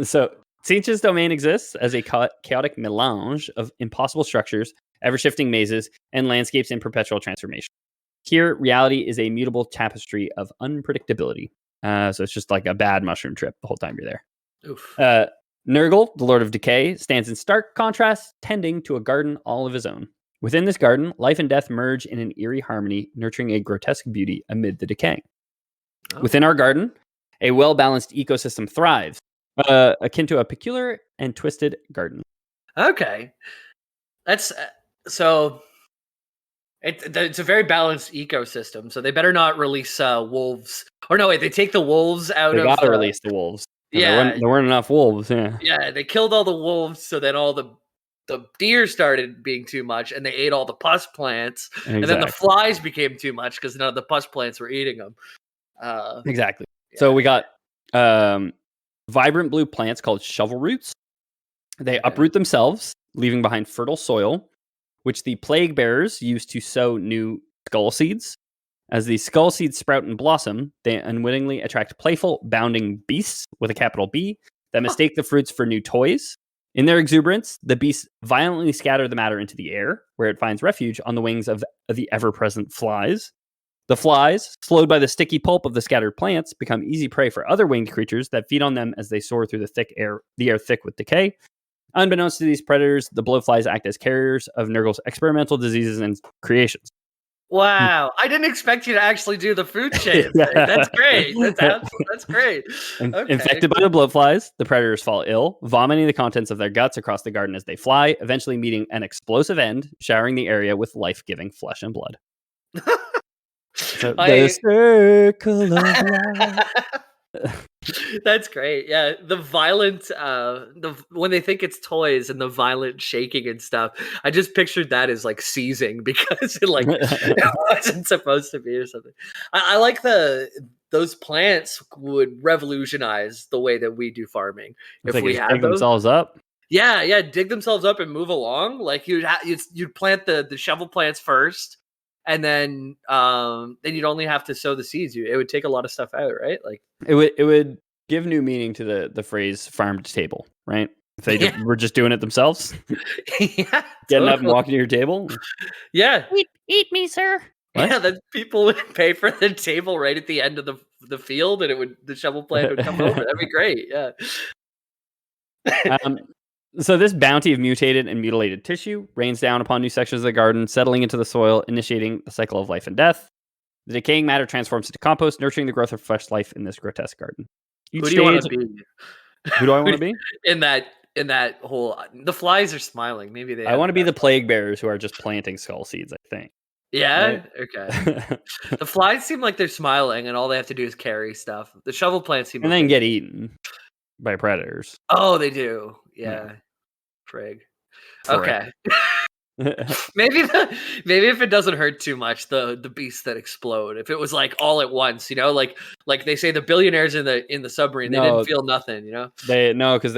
So Tzeentch's domain exists as a chaotic melange of impossible structures, ever-shifting mazes, and landscapes in perpetual transformation. Here, reality is a mutable tapestry of unpredictability. So it's just like a bad mushroom trip the whole time you're there. Oof. Nurgle, the Lord of Decay, stands in stark contrast, tending to a garden all of his own. Within this garden, life and death merge in an eerie harmony, nurturing a grotesque beauty amid the decay. Oh. Within our garden, a well-balanced ecosystem thrives, akin to a peculiar and twisted garden. Okay. That's so It's a very balanced ecosystem, so they better not release wolves. Or no, wait, they take the wolves out They of gotta the. release the wolves. Yeah, There weren't enough wolves. Yeah. yeah, they killed all the wolves, so then all the deer started being too much, and they ate all the pus plants, and then the Exactly. flies became too much because none of the pus plants were eating them. Exactly. Yeah. So we got vibrant blue plants called shovel roots. They uproot themselves, leaving behind fertile soil, which the plague bearers use to sow new skull seeds. As the skull seeds sprout and blossom, they unwittingly attract playful, bounding beasts with a capital B that mistake the fruits for new toys. In their exuberance, the beasts violently scatter the matter into the air, where it finds refuge on the wings of the ever-present flies. The flies, slowed by the sticky pulp of the scattered plants, become easy prey for other winged creatures that feed on them as they soar through the air thick with decay. Unbeknownst to these predators, the blowflies act as carriers of Nurgle's experimental diseases and creations. Wow, I didn't expect you to actually do the food chain thing. That's great. That's great. Okay. Infected by the blowflies, the predators fall ill, vomiting the contents of their guts across the garden as they fly, eventually meeting an explosive end, showering the area with life-giving flesh and blood. So the circle of life. That's great. Yeah, the violent when they think it's toys and the violent shaking and stuff. I just pictured that as like seizing because it wasn't supposed to be or something. I like those plants would revolutionize the way that we do farming if we had dig those. themselves up. Yeah, dig themselves up and move along. Like you'd plant the shovel plants first, and then you'd only have to sow the seeds. It would take a lot of stuff out, right? Like it would give new meaning to the phrase "farm to table," right? If they were just doing it themselves, yeah, getting up and walking to your table. Yeah, eat me, sir. What? Yeah, that people would pay for the table right at the end of the field, and the shovel plant would come over. That'd be great. Yeah. So this bounty of mutated and mutilated tissue rains down upon new sections of the garden, settling into the soil, initiating the cycle of life and death. The decaying matter transforms into compost, nurturing the growth of fresh life in this grotesque garden. Who do you want to be? Who do I want to be? In that whole, the flies are smiling. Maybe they. I want to be the plague bearers who are just planting skull seeds, I think. Yeah. Right? Okay. The flies seem like they're smiling, and all they have to do is carry stuff. The shovel plants seem. And then get eaten by predators. Oh, they do. Yeah. Frig. Okay. maybe if it doesn't hurt too much, the beasts that explode. If it was like all at once, like they say the billionaires in the submarine, they didn't feel nothing, because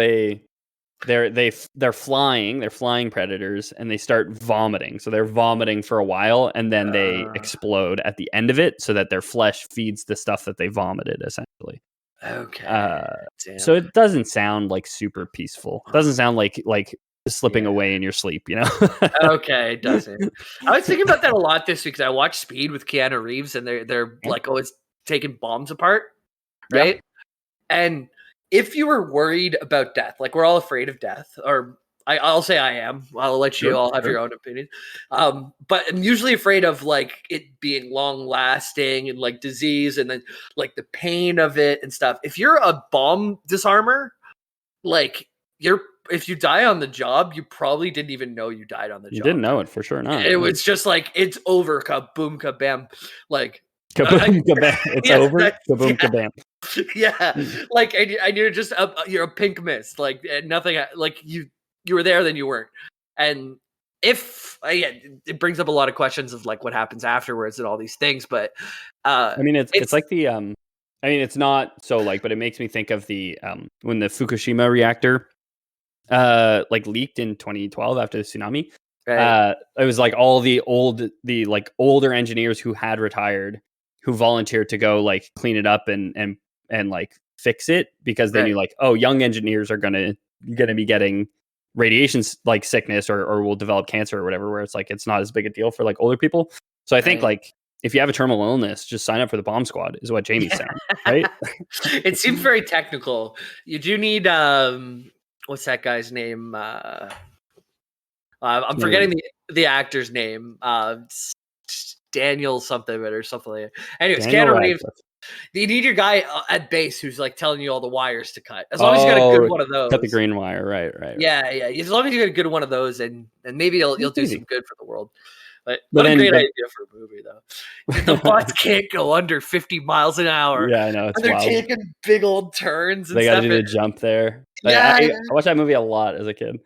they're flying predators, and they start vomiting. So they're vomiting for a while, and then they explode at the end of it, so that their flesh feeds the stuff that they vomited, essentially. Okay. So it doesn't sound like super peaceful. It doesn't sound like slipping away in your sleep, Okay, it doesn't. I was thinking about that a lot this week because I watched Speed with Keanu Reeves, and they're like always taking bombs apart, right? Yeah. And if you were worried about death, like we're all afraid of death, or I'll say I am. I'll let you all have your own opinion. But I'm usually afraid of like it being long lasting and like disease, and then like the pain of it and stuff. If you're a bomb disarmer, like if you die on the job, you probably didn't even know you died on the job. You didn't know it, for sure not. It was just like, it's over, kaboom, kabam. Like, kaboom, kabam. It's over, kaboom, kabam. Yeah. Like, and you're just, you're a pink mist. Like, nothing, like, you were there, then you weren't. And it brings up a lot of questions of, like, what happens afterwards and all these things. But, I mean, it's like the, I mean, it's not so like, but it makes me think of the, when the Fukushima reactor, like leaked in 2012 after the tsunami. Right. It was like all the older engineers who had retired, who volunteered to go like clean it up and like fix it, because they knew like, oh, young engineers are gonna be getting radiation like sickness or will develop cancer or whatever, where it's like it's not as big a deal for like older people. So I think like if you have a terminal illness, just sign up for the bomb squad is what Jamie's saying, right? It seems very technical. You do need what's that guy's name? I'm forgetting the actor's name. Daniel something or something like that. Anyways, Keanu Reeves. You need your guy at base who's like telling you all the wires to cut. As long as you got a good one of those. Cut the green wire, right. Yeah. As long as you got a good one of those, and maybe you'll do easy. some good for the world. But But what a great idea for a movie, though. The bus can't go under 50 miles an hour. Yeah, I know. It's and they're wild. taking big old turns. And They got to stuff. do the jump there. Yeah, I watched that movie a lot as a kid.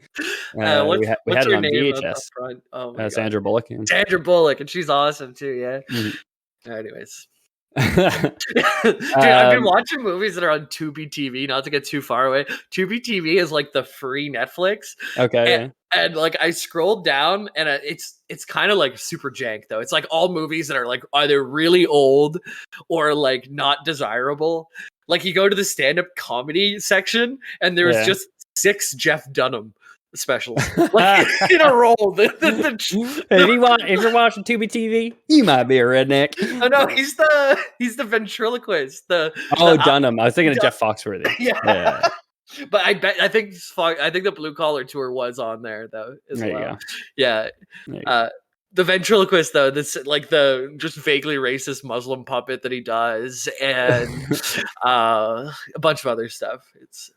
We had it on VHS. Oh my God. Sandra Bullock. Sandra Bullock, and she's awesome too. Yeah. Mm-hmm. Anyways. Dude, I've been watching movies that are on Tubi TV, not to get too far away. Tubi TV is like the free Netflix. Okay. And like I scrolled down, and it's kind of like super jank though. It's like all movies that are like either really old or like not desirable. Like you go to the stand-up comedy section, and there's just 6 Jeff Dunham specials like in a row. If you're watching Tubi TV, you might be a redneck. Oh no, he's the ventriloquist. Dunham. I was thinking of Jeff Foxworthy. Yeah. But I think the Blue Collar Tour was on there though as well. You go. Yeah. The ventriloquist though, this like the just vaguely racist Muslim puppet that he does, and a bunch of other stuff. It's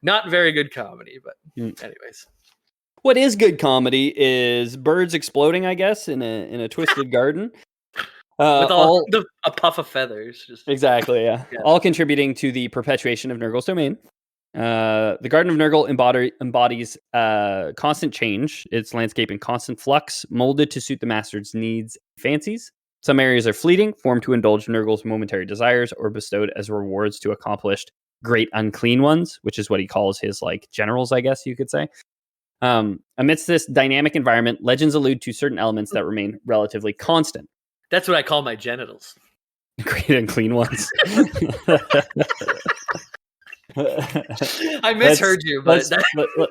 not very good comedy, but anyways. What is good comedy is birds exploding, I guess, in a twisted garden. With a puff of feathers. Exactly, yeah. All contributing to the perpetuation of Nurgle's domain. The Garden of Nurgle embodies constant change, its landscape in constant flux, molded to suit the master's needs and fancies. Some areas are fleeting, formed to indulge Nurgle's momentary desires, or bestowed as rewards to accomplished great unclean ones, which is what he calls his like generals, I guess you could say. Amidst this dynamic environment, legends allude to certain elements that remain relatively constant. That's what I call my genitals. Great and clean ones. I misheard you, but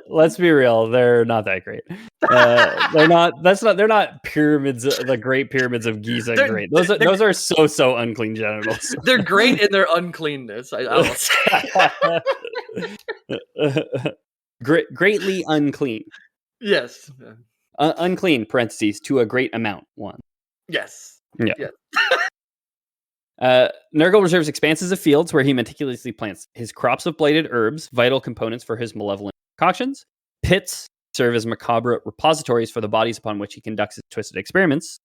let's be real. They're not that great. They're not. They're not pyramids. The Great Pyramids of Giza. Great. Those are so unclean genitals. They're great in their uncleanness. Greatly unclean. Yes. Unclean. Parentheses to a great amount. One. Yes. Yeah. Nurgle reserves expanses of fields where he meticulously plants his crops of blighted herbs, vital components for his malevolent concoctions. Pits serve as macabre repositories for the bodies upon which he conducts his twisted experiments.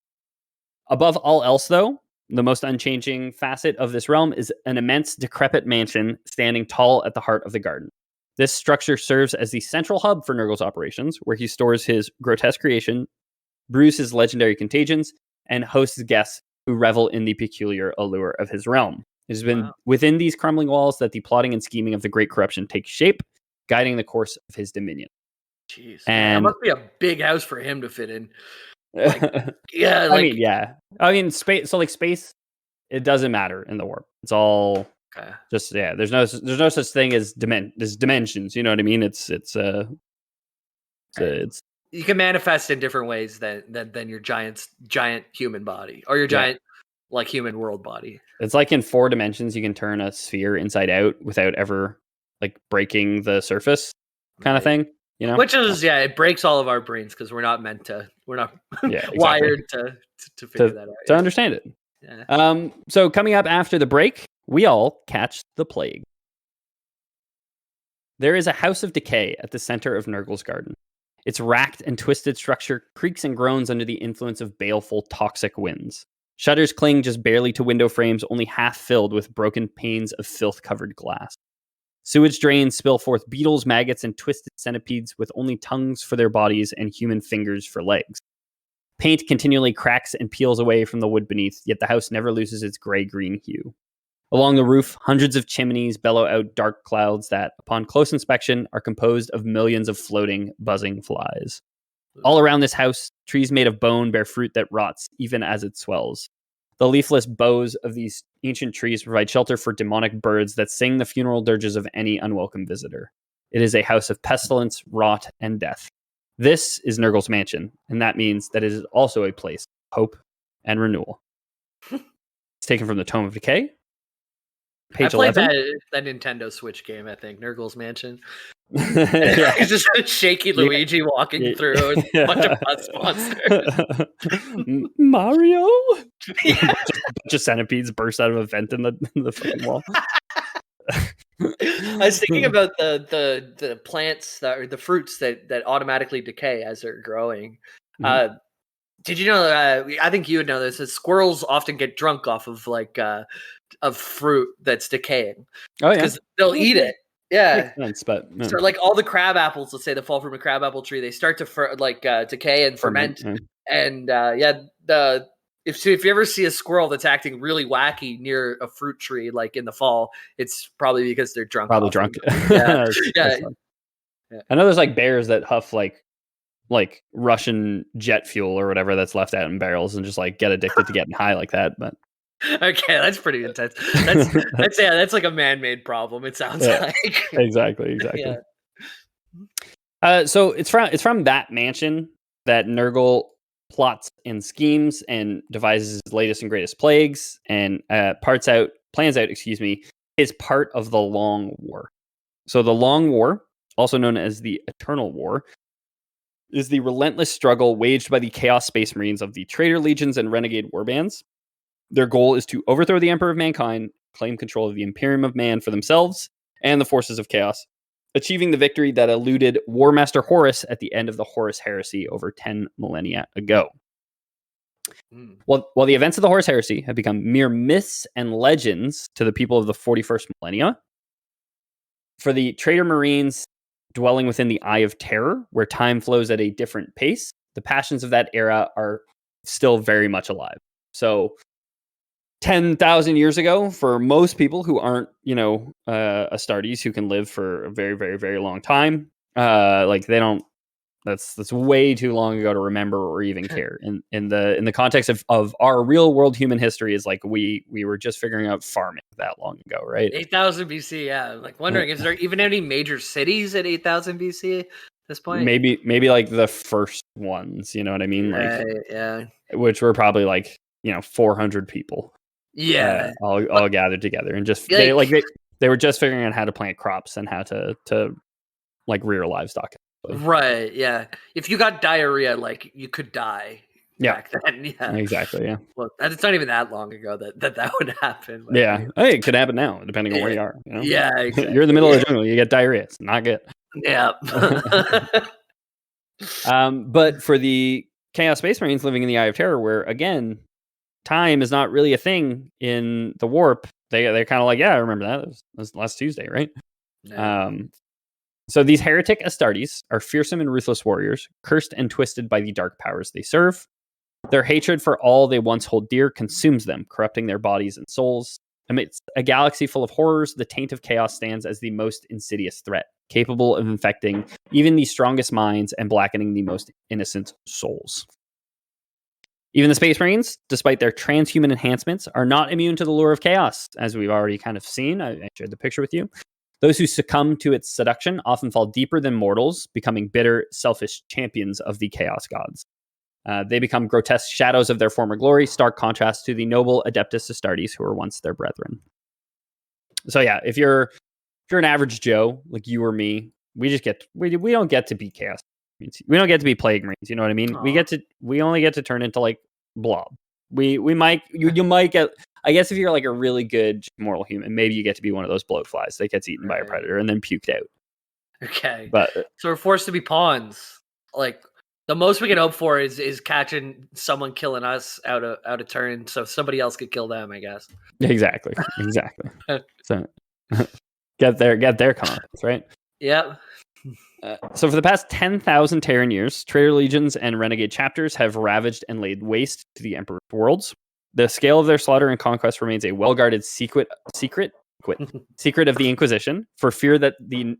Above all else, though, the most unchanging facet of this realm is an immense, decrepit mansion standing tall at the heart of the garden. This structure serves as the central hub for Nurgle's operations, where he stores his grotesque creation, brews his legendary contagions, and hosts guests who revel in the peculiar allure of his realm. It has been within these crumbling walls that the plotting and scheming of the Great Corruption takes shape, guiding the course of his dominion. Jeez, and that must be a big house for him to fit in. I mean, space. So, like space, it doesn't matter in the warp. It's all just There's no such thing as dimensions. You know what I mean? It's you can manifest in different ways than your giant human body or your giant like human world body. It's like in 4 dimensions, you can turn a sphere inside out without ever like breaking the surface, kind of thing. You know, which is it breaks all of our brains because we're not wired to figure that out to understand it. Yeah. So coming up after the break, we all catch the plague. There is a house of decay at the center of Nurgle's garden. Its racked and twisted structure creaks and groans under the influence of baleful, toxic winds. Shutters cling just barely to window frames, only half filled with broken panes of filth-covered glass. Sewage drains spill forth beetles, maggots, and twisted centipedes with only tongues for their bodies and human fingers for legs. Paint continually cracks and peels away from the wood beneath, yet the house never loses its gray-green hue. Along the roof, hundreds of chimneys bellow out dark clouds that, upon close inspection, are composed of millions of floating, buzzing flies. All around this house, trees made of bone bear fruit that rots even as it swells. The leafless boughs of these ancient trees provide shelter for demonic birds that sing the funeral dirges of any unwelcome visitor. It is a house of pestilence, rot, and death. This is Nurgle's mansion, and that means that it is also a place of hope and renewal. It's taken from the Tome of Decay. Page I played 11. that Nintendo Switch game, I think, Nurgle's Mansion. Yeah. It's just a shaky Luigi walking through and a bunch of bus monsters. Mario? Yeah. Bunch of centipedes burst out of a vent in the fucking wall. I was thinking about the plants that or the fruits that automatically decay as they're growing. Mhm. Did you know? I think you would know this. That squirrels often get drunk off of of fruit that's decaying Oh yeah, because they'll eat it. Yeah. makes sense, but So like all the crab apples, let's say that fall from a crab apple tree, they start to decay and ferment. yeah. And if you ever see a squirrel that's acting really wacky near a fruit tree, like in the fall, it's probably because they're drunk. Probably off drunk. of it. Yeah, yeah. I know there's like bears that huff like Russian jet fuel or whatever that's left out in barrels and just like get addicted to getting high like that. But Okay, that's pretty intense. That's like a man-made problem. It sounds like exactly. Yeah. So it's from that mansion that Nurgle plots and schemes and devises his latest and greatest plagues and plans out, his part of the Long War. So the Long War, also known as the Eternal War, is the relentless struggle waged by the Chaos Space Marines of the Traitor Legions and Renegade Warbands. Their goal is to overthrow the Emperor of Mankind, claim control of the Imperium of Man for themselves and the forces of Chaos, achieving the victory that eluded War Master Horus at the end of the Horus Heresy over 10 millennia ago. While the events of the Horus Heresy have become mere myths and legends to the people of the 41st millennia, for the Traitor Marines dwelling within the Eye of Terror, where time flows at a different pace, the passions of that era are still very much alive. So 10,000 years ago, for most people who aren't, Astartes who can live for a very, very, very long time, they don't. That's way too long ago to remember or even care. In the context of our real world human history, is like we were just figuring out farming that long ago, right? 8,000 BC. Yeah, I'm like wondering, is there even any major cities at 8,000 BC at this point? Maybe like the first ones. You know what I mean? Right, yeah. Which were probably 400 people. Yeah, all gathered together and just they were just figuring out how to plant crops and how to rear livestock. Right. Yeah. If you got diarrhea, you could die. Yeah. Back then. Yeah. Exactly. Yeah. Well, it's not even that long ago that would happen. Yeah. Hey, it could happen now, depending on where you are. You know? Yeah. Exactly. You're in the middle of the jungle. You get diarrhea. It's not good. Yeah. But for the Chaos Space Marines living in the Eye of Terror, where again, time is not really a thing in the warp, they're kind of like, yeah, I remember that. It was last Tuesday, right? Yeah. So these heretic Astartes are fearsome and ruthless warriors, cursed and twisted by the dark powers they serve. Their hatred for all they once hold dear consumes them, corrupting their bodies and souls. Amidst a galaxy full of horrors, the taint of chaos stands as the most insidious threat, capable of infecting even the strongest minds and blackening the most innocent souls. Even the Space Marines, despite their transhuman enhancements, are not immune to the lure of chaos, as we've already kind of seen. I shared the picture with you. Those who succumb to its seduction often fall deeper than mortals, becoming bitter, selfish champions of the chaos gods. They become grotesque shadows of their former glory, stark contrast to the noble Adeptus Astartes who were once their brethren. So yeah, if you're an average Joe like you or me, we don't get to be chaos. We don't get to be plague marines. You know what I mean? Aww. We only get to turn into blob. You might get. I guess if you're a really good moral human, maybe you get to be one of those bloat flies that gets eaten by a predator and then puked out. Okay. But so we're forced to be pawns. The most we can hope for is catching someone killing us out of turn, so somebody else could kill them, I guess. Exactly. So get their comments, right? Yep. So for the past 10,000 Terran years, Traitor Legions and Renegade chapters have ravaged and laid waste to the Emperor's worlds. The scale of their slaughter and conquest remains a well-guarded secret of the Inquisition, for fear that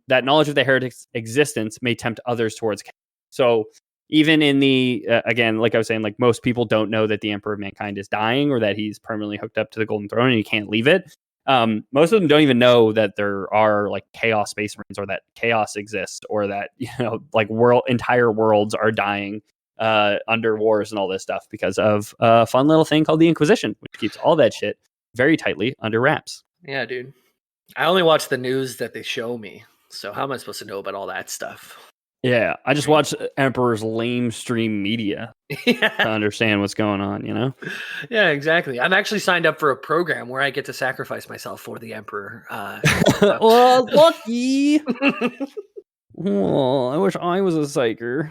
that knowledge of the heretic's existence may tempt others towards chaos. So even in the again, like I was saying, most people don't know that the Emperor of Mankind is dying or that he's permanently hooked up to the Golden Throne and he can't leave it. Most of them don't even know that there are Chaos Space Marines, or that chaos exists, or that entire worlds are dying under wars and all this stuff because of a fun little thing called the Inquisition, which keeps all that shit very tightly under wraps. Yeah, dude. I only watch the news that they show me. So how am I supposed to know about all that stuff? Yeah, I just watch Emperor's lame stream media to understand what's going on, you know? Yeah, exactly. I'm actually signed up for a program where I get to sacrifice myself for the Emperor. Well, lucky. Oh, I wish I was a psyker.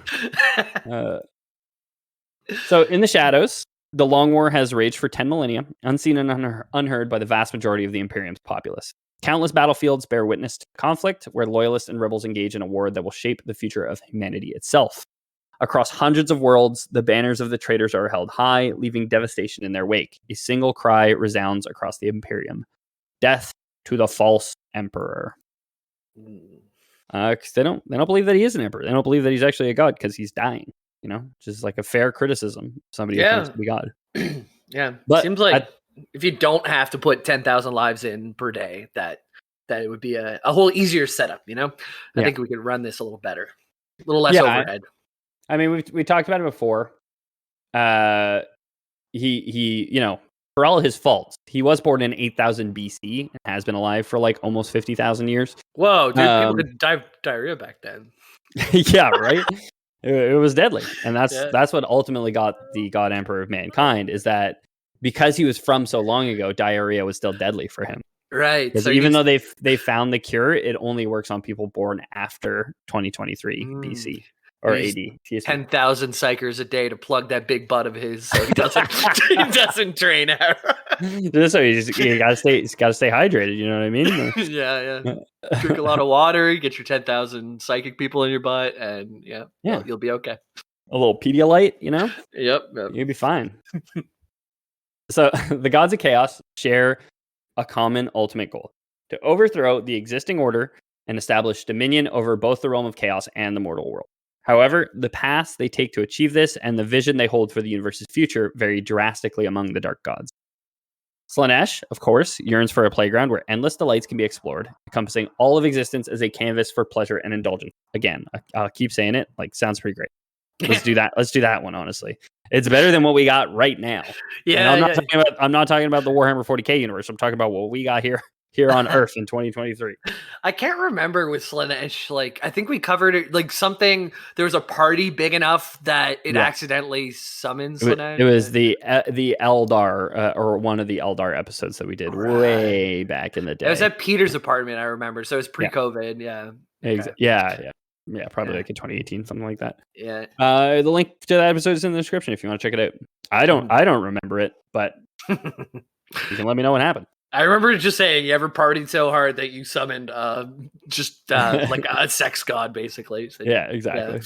So in the shadows, the Long War has raged for 10 millennia, unseen and unheard by the vast majority of the Imperium's populace. Countless battlefields bear witness to conflict where loyalists and rebels engage in a war that will shape the future of humanity itself. Across hundreds of worlds, the banners of the traitors are held high, leaving devastation in their wake. A single cry resounds across the Imperium. Death to the false emperor. Because they don't believe that he is an emperor. They don't believe that he's actually a god because he's dying. You know, just like a fair criticism. Somebody who claims to be god. Yeah, but seems like if you don't have to put 10,000 lives in per day, that it would be a whole easier setup. You know, I think we could run this a little better, a little less overhead. I mean, we talked about it before. He, you know, for all his faults, he was born in 8000 BC and has been alive for like almost 50,000 years. Whoa, dude, people could die of diarrhea back then. Yeah, right. It was deadly, and that's what ultimately got the God Emperor of Mankind. Is that because he was from so long ago, diarrhea was still deadly for him. Right. So even though they found the cure, it only works on people born after 2023 BC. Or 80. 10,000 psychers a day to plug that big butt of his so he doesn't drain out. So you gotta stay hydrated, you know what I mean? Yeah. Drink a lot of water, get your 10,000 psychic people in your butt, and you'll be okay. A little Pedialyte, you know? Yep. You'll be fine. So the gods of chaos share a common ultimate goal: to overthrow the existing order and establish dominion over both the realm of chaos and the mortal world. However, the paths they take to achieve this and the vision they hold for the universe's future vary drastically among the dark gods. Slaanesh, of course, yearns for a playground where endless delights can be explored, encompassing all of existence as a canvas for pleasure and indulgence. Again, I'll keep saying it, like, sounds pretty great. Let's do that. Let's do that one, honestly. It's better than what we got right now. Yeah. And I'm not talking about the Warhammer 40K universe. I'm talking about what we got here on Earth in 2023. I can't remember with Slaanesh. Like, I think we covered it. Like something. There was a party big enough that it accidentally summoned Slaanesh. It was the Eldar or one of the Eldar episodes that we did way back in the day. It was at Peter's apartment. I remember. So it was pre-COVID. Yeah. Okay. Yeah, probably like in 2018, something like that. Yeah. The link to that episode is in the description if you want to check it out. I don't remember it, but you can let me know what happened. I remember just saying you ever partied so hard that you summoned like a sex god, basically. So, yeah, exactly. Yeah.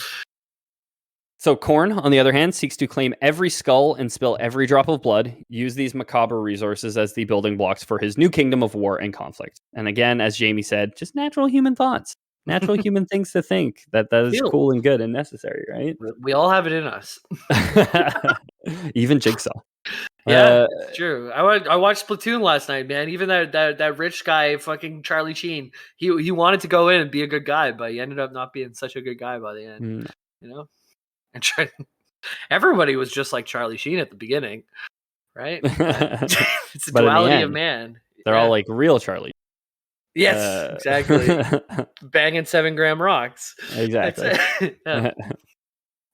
So Khorne, on the other hand, seeks to claim every skull and spill every drop of blood, use these macabre resources as the building blocks for his new kingdom of war and conflict. And again, as Jamie said, just natural human thoughts. Natural human things to think that is cool and good and necessary, right? We all have it in us. Even Jigsaw. Yeah, true. I watched Splatoon last night, man. Even that rich guy, fucking Charlie Sheen, he wanted to go in and be a good guy, but he ended up not being such a good guy by the end. You know, and everybody was just like Charlie Sheen at the beginning, right? It's the duality of man. They're all like real Charlie. Yes, exactly. Banging 7-gram rocks. Exactly.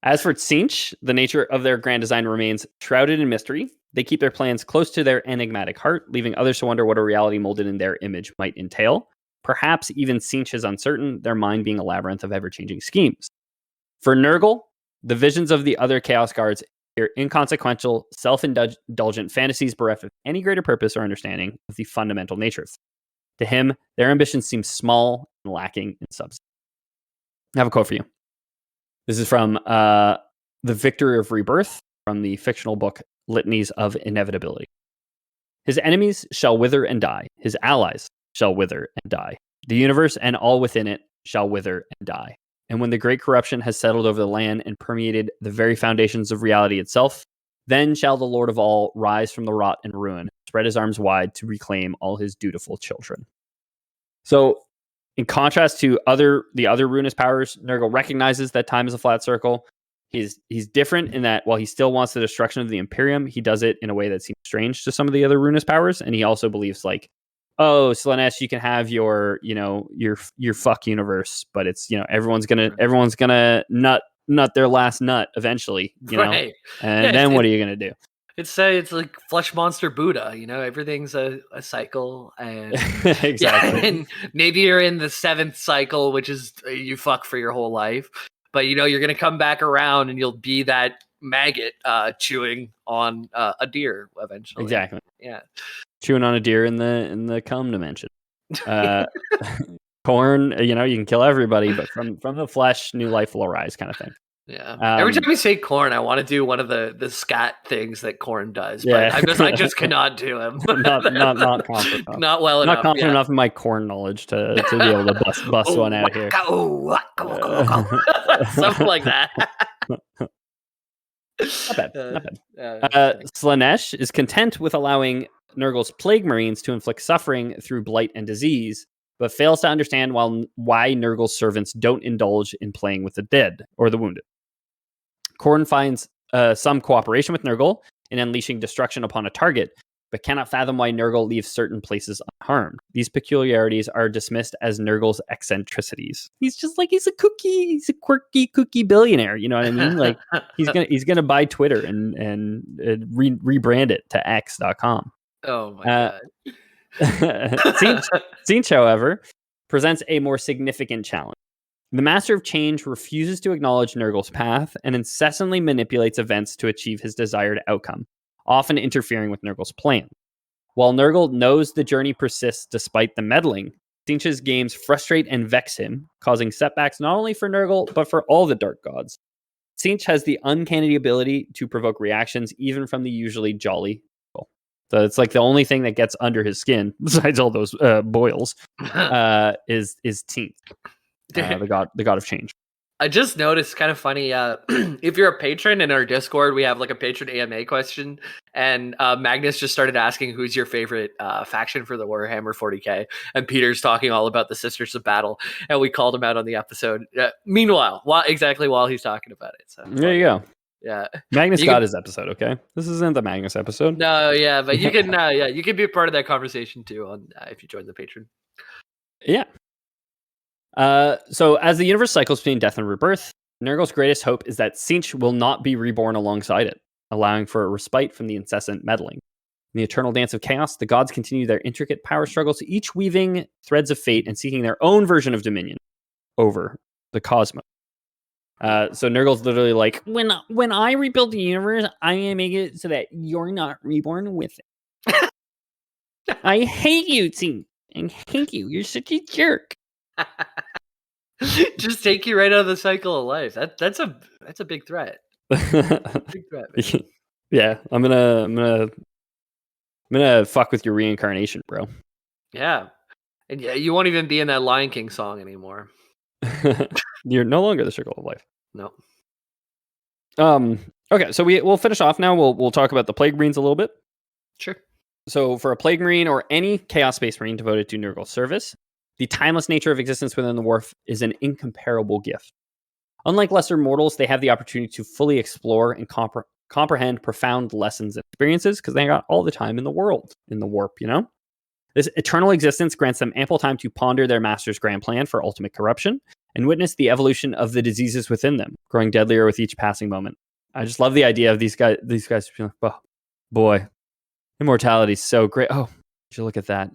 As for Tzeentch, the nature of their grand design remains shrouded in mystery. They keep their plans close to their enigmatic heart, leaving others to wonder what a reality molded in their image might entail. Perhaps even Tzeentch is uncertain, their mind being a labyrinth of ever-changing schemes. For Nurgle, the visions of the other Chaos Guards are inconsequential, self-indulgent fantasies bereft of any greater purpose or understanding of the fundamental nature of things. To him, their ambitions seem small and lacking in substance. I have a quote for you. This is from The Victory of Rebirth, from the fictional book Litanies of Inevitability. His enemies shall wither and die. His allies shall wither and die. The universe and all within it shall wither and die. And when the great corruption has settled over the land and permeated the very foundations of reality itself, then shall the Lord of all rise from the rot and ruin, spread his arms wide to reclaim all his dutiful children. So, in contrast to the other ruinous powers, Nurgle recognizes that time is a flat circle. He's different in that while he still wants the destruction of the Imperium, he does it in a way that seems strange to some of the other ruinous powers, and he also believes like oh, Slaanesh, you can have your fuck universe, but it's everyone's gonna nut their last nut eventually, Right. and then what are you gonna do? It's like Flesh Monster Buddha, everything's a cycle, and Exactly. and maybe you're in the 7th cycle, which is you fuck for your whole life, but you're gonna come back around and you'll be that maggot chewing on a deer eventually. Exactly. Yeah. Chewing on a deer in the cum dimension. Corn, you can kill everybody, but from the flesh, new life will arise, kind of thing. Yeah. Every time we say Corn, I want to do one of the scat things that Corn does, but I just cannot do him. not confident enough. Not well enough. Not confident enough in my corn knowledge to be able to bust one out here. Something like that. Not bad. Slaanesh is content with allowing Nurgle's plague marines to inflict suffering through blight and disease, but fails to understand why Nurgle's servants don't indulge in playing with the dead or the wounded. Khorne finds some cooperation with Nurgle in unleashing destruction upon a target, but cannot fathom why Nurgle leaves certain places unharmed. These peculiarities are dismissed as Nurgle's eccentricities. He's a quirky cookie billionaire. You know what I mean? Like he's gonna buy Twitter and rebrand it to X.com. Oh my god. Tzeentch, however, presents a more significant challenge. The Master of Change refuses to acknowledge Nurgle's path and incessantly manipulates events to achieve his desired outcome, often interfering with Nurgle's plan. While Nurgle knows the journey persists despite the meddling, Tzeentch's games frustrate and vex him, causing setbacks not only for Nurgle, but for all the Dark Gods. Tzeentch has the uncanny ability to provoke reactions even from the usually jolly Nurgle. So it's like the only thing that gets under his skin, besides all those boils, is Tzeentch. The god of change. I just noticed, kind of funny, if you're a patron in our Discord, we have like a patron AMA question, and Magnus just started asking who's your favorite faction for the Warhammer 40k, and Peter's talking all about the Sisters of Battle, and we called him out on the episode. Meanwhile, while he's talking about it. So there you go. Yeah, Magnus got his episode. Okay, this isn't the Magnus episode. No, yeah, but you can, you can be a part of that conversation too on if you join the patron. Yeah. So as the universe cycles between death and rebirth, Nurgle's greatest hope is that Tzeentch will not be reborn alongside it, allowing for a respite from the incessant meddling. In the eternal dance of chaos, the gods continue their intricate power struggles, each weaving threads of fate and seeking their own version of dominion over the cosmos. So Nurgle's literally like, when I rebuild the universe, I'm gonna make it so that you're not reborn with it. I hate you, Tzeentch. I hate you. You're such a jerk. Just take you right out of the cycle of life. That's a big threat. Big threat, man. Yeah, I'm gonna fuck with your reincarnation, bro. Yeah, and yeah, you won't even be in that Lion King song anymore. You're no longer the circle of life. No. Okay, so we'll finish off now. We'll talk about the Plague Marines a little bit. Sure. So for a Plague Marine or any Chaos Space Marine devoted to Nurgle service, the timeless nature of existence within the Wharf is an incomparable gift. Unlike lesser mortals, they have the opportunity to fully explore and comprehend profound lessons and experiences because they got all the time in the world, in the warp, This eternal existence grants them ample time to ponder their master's grand plan for ultimate corruption and witness the evolution of the diseases within them, growing deadlier with each passing moment. I just love the idea of these guys being like, oh, boy, immortality's so great. Oh, would you look at that?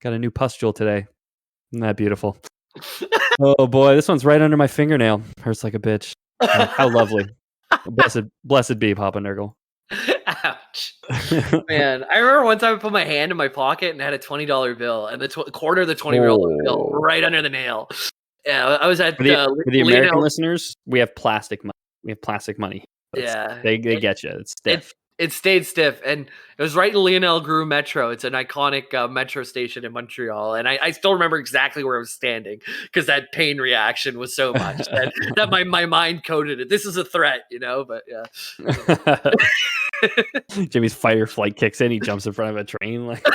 Got a new pustule today. Isn't that beautiful? Oh boy, this one's right under my fingernail. Hurts like a bitch. Oh, how lovely. Blessed be Papa Nurgle. Ouch. Man, I remember one time I put my hand in my pocket and had a $20 bill and the quarter of the $20 bill right under the nail. Yeah, I was at for the American listeners, we have plastic money. We have plastic money. They get you. It's stiff. It stayed stiff, and it was right in Lionel Gru Metro. It's an iconic metro station in Montreal, and I still remember exactly where I was standing because that pain reaction was so much that my mind coded it. This is a threat, but yeah. Jimmy's fight or flight kicks in. He jumps in front of a train. Like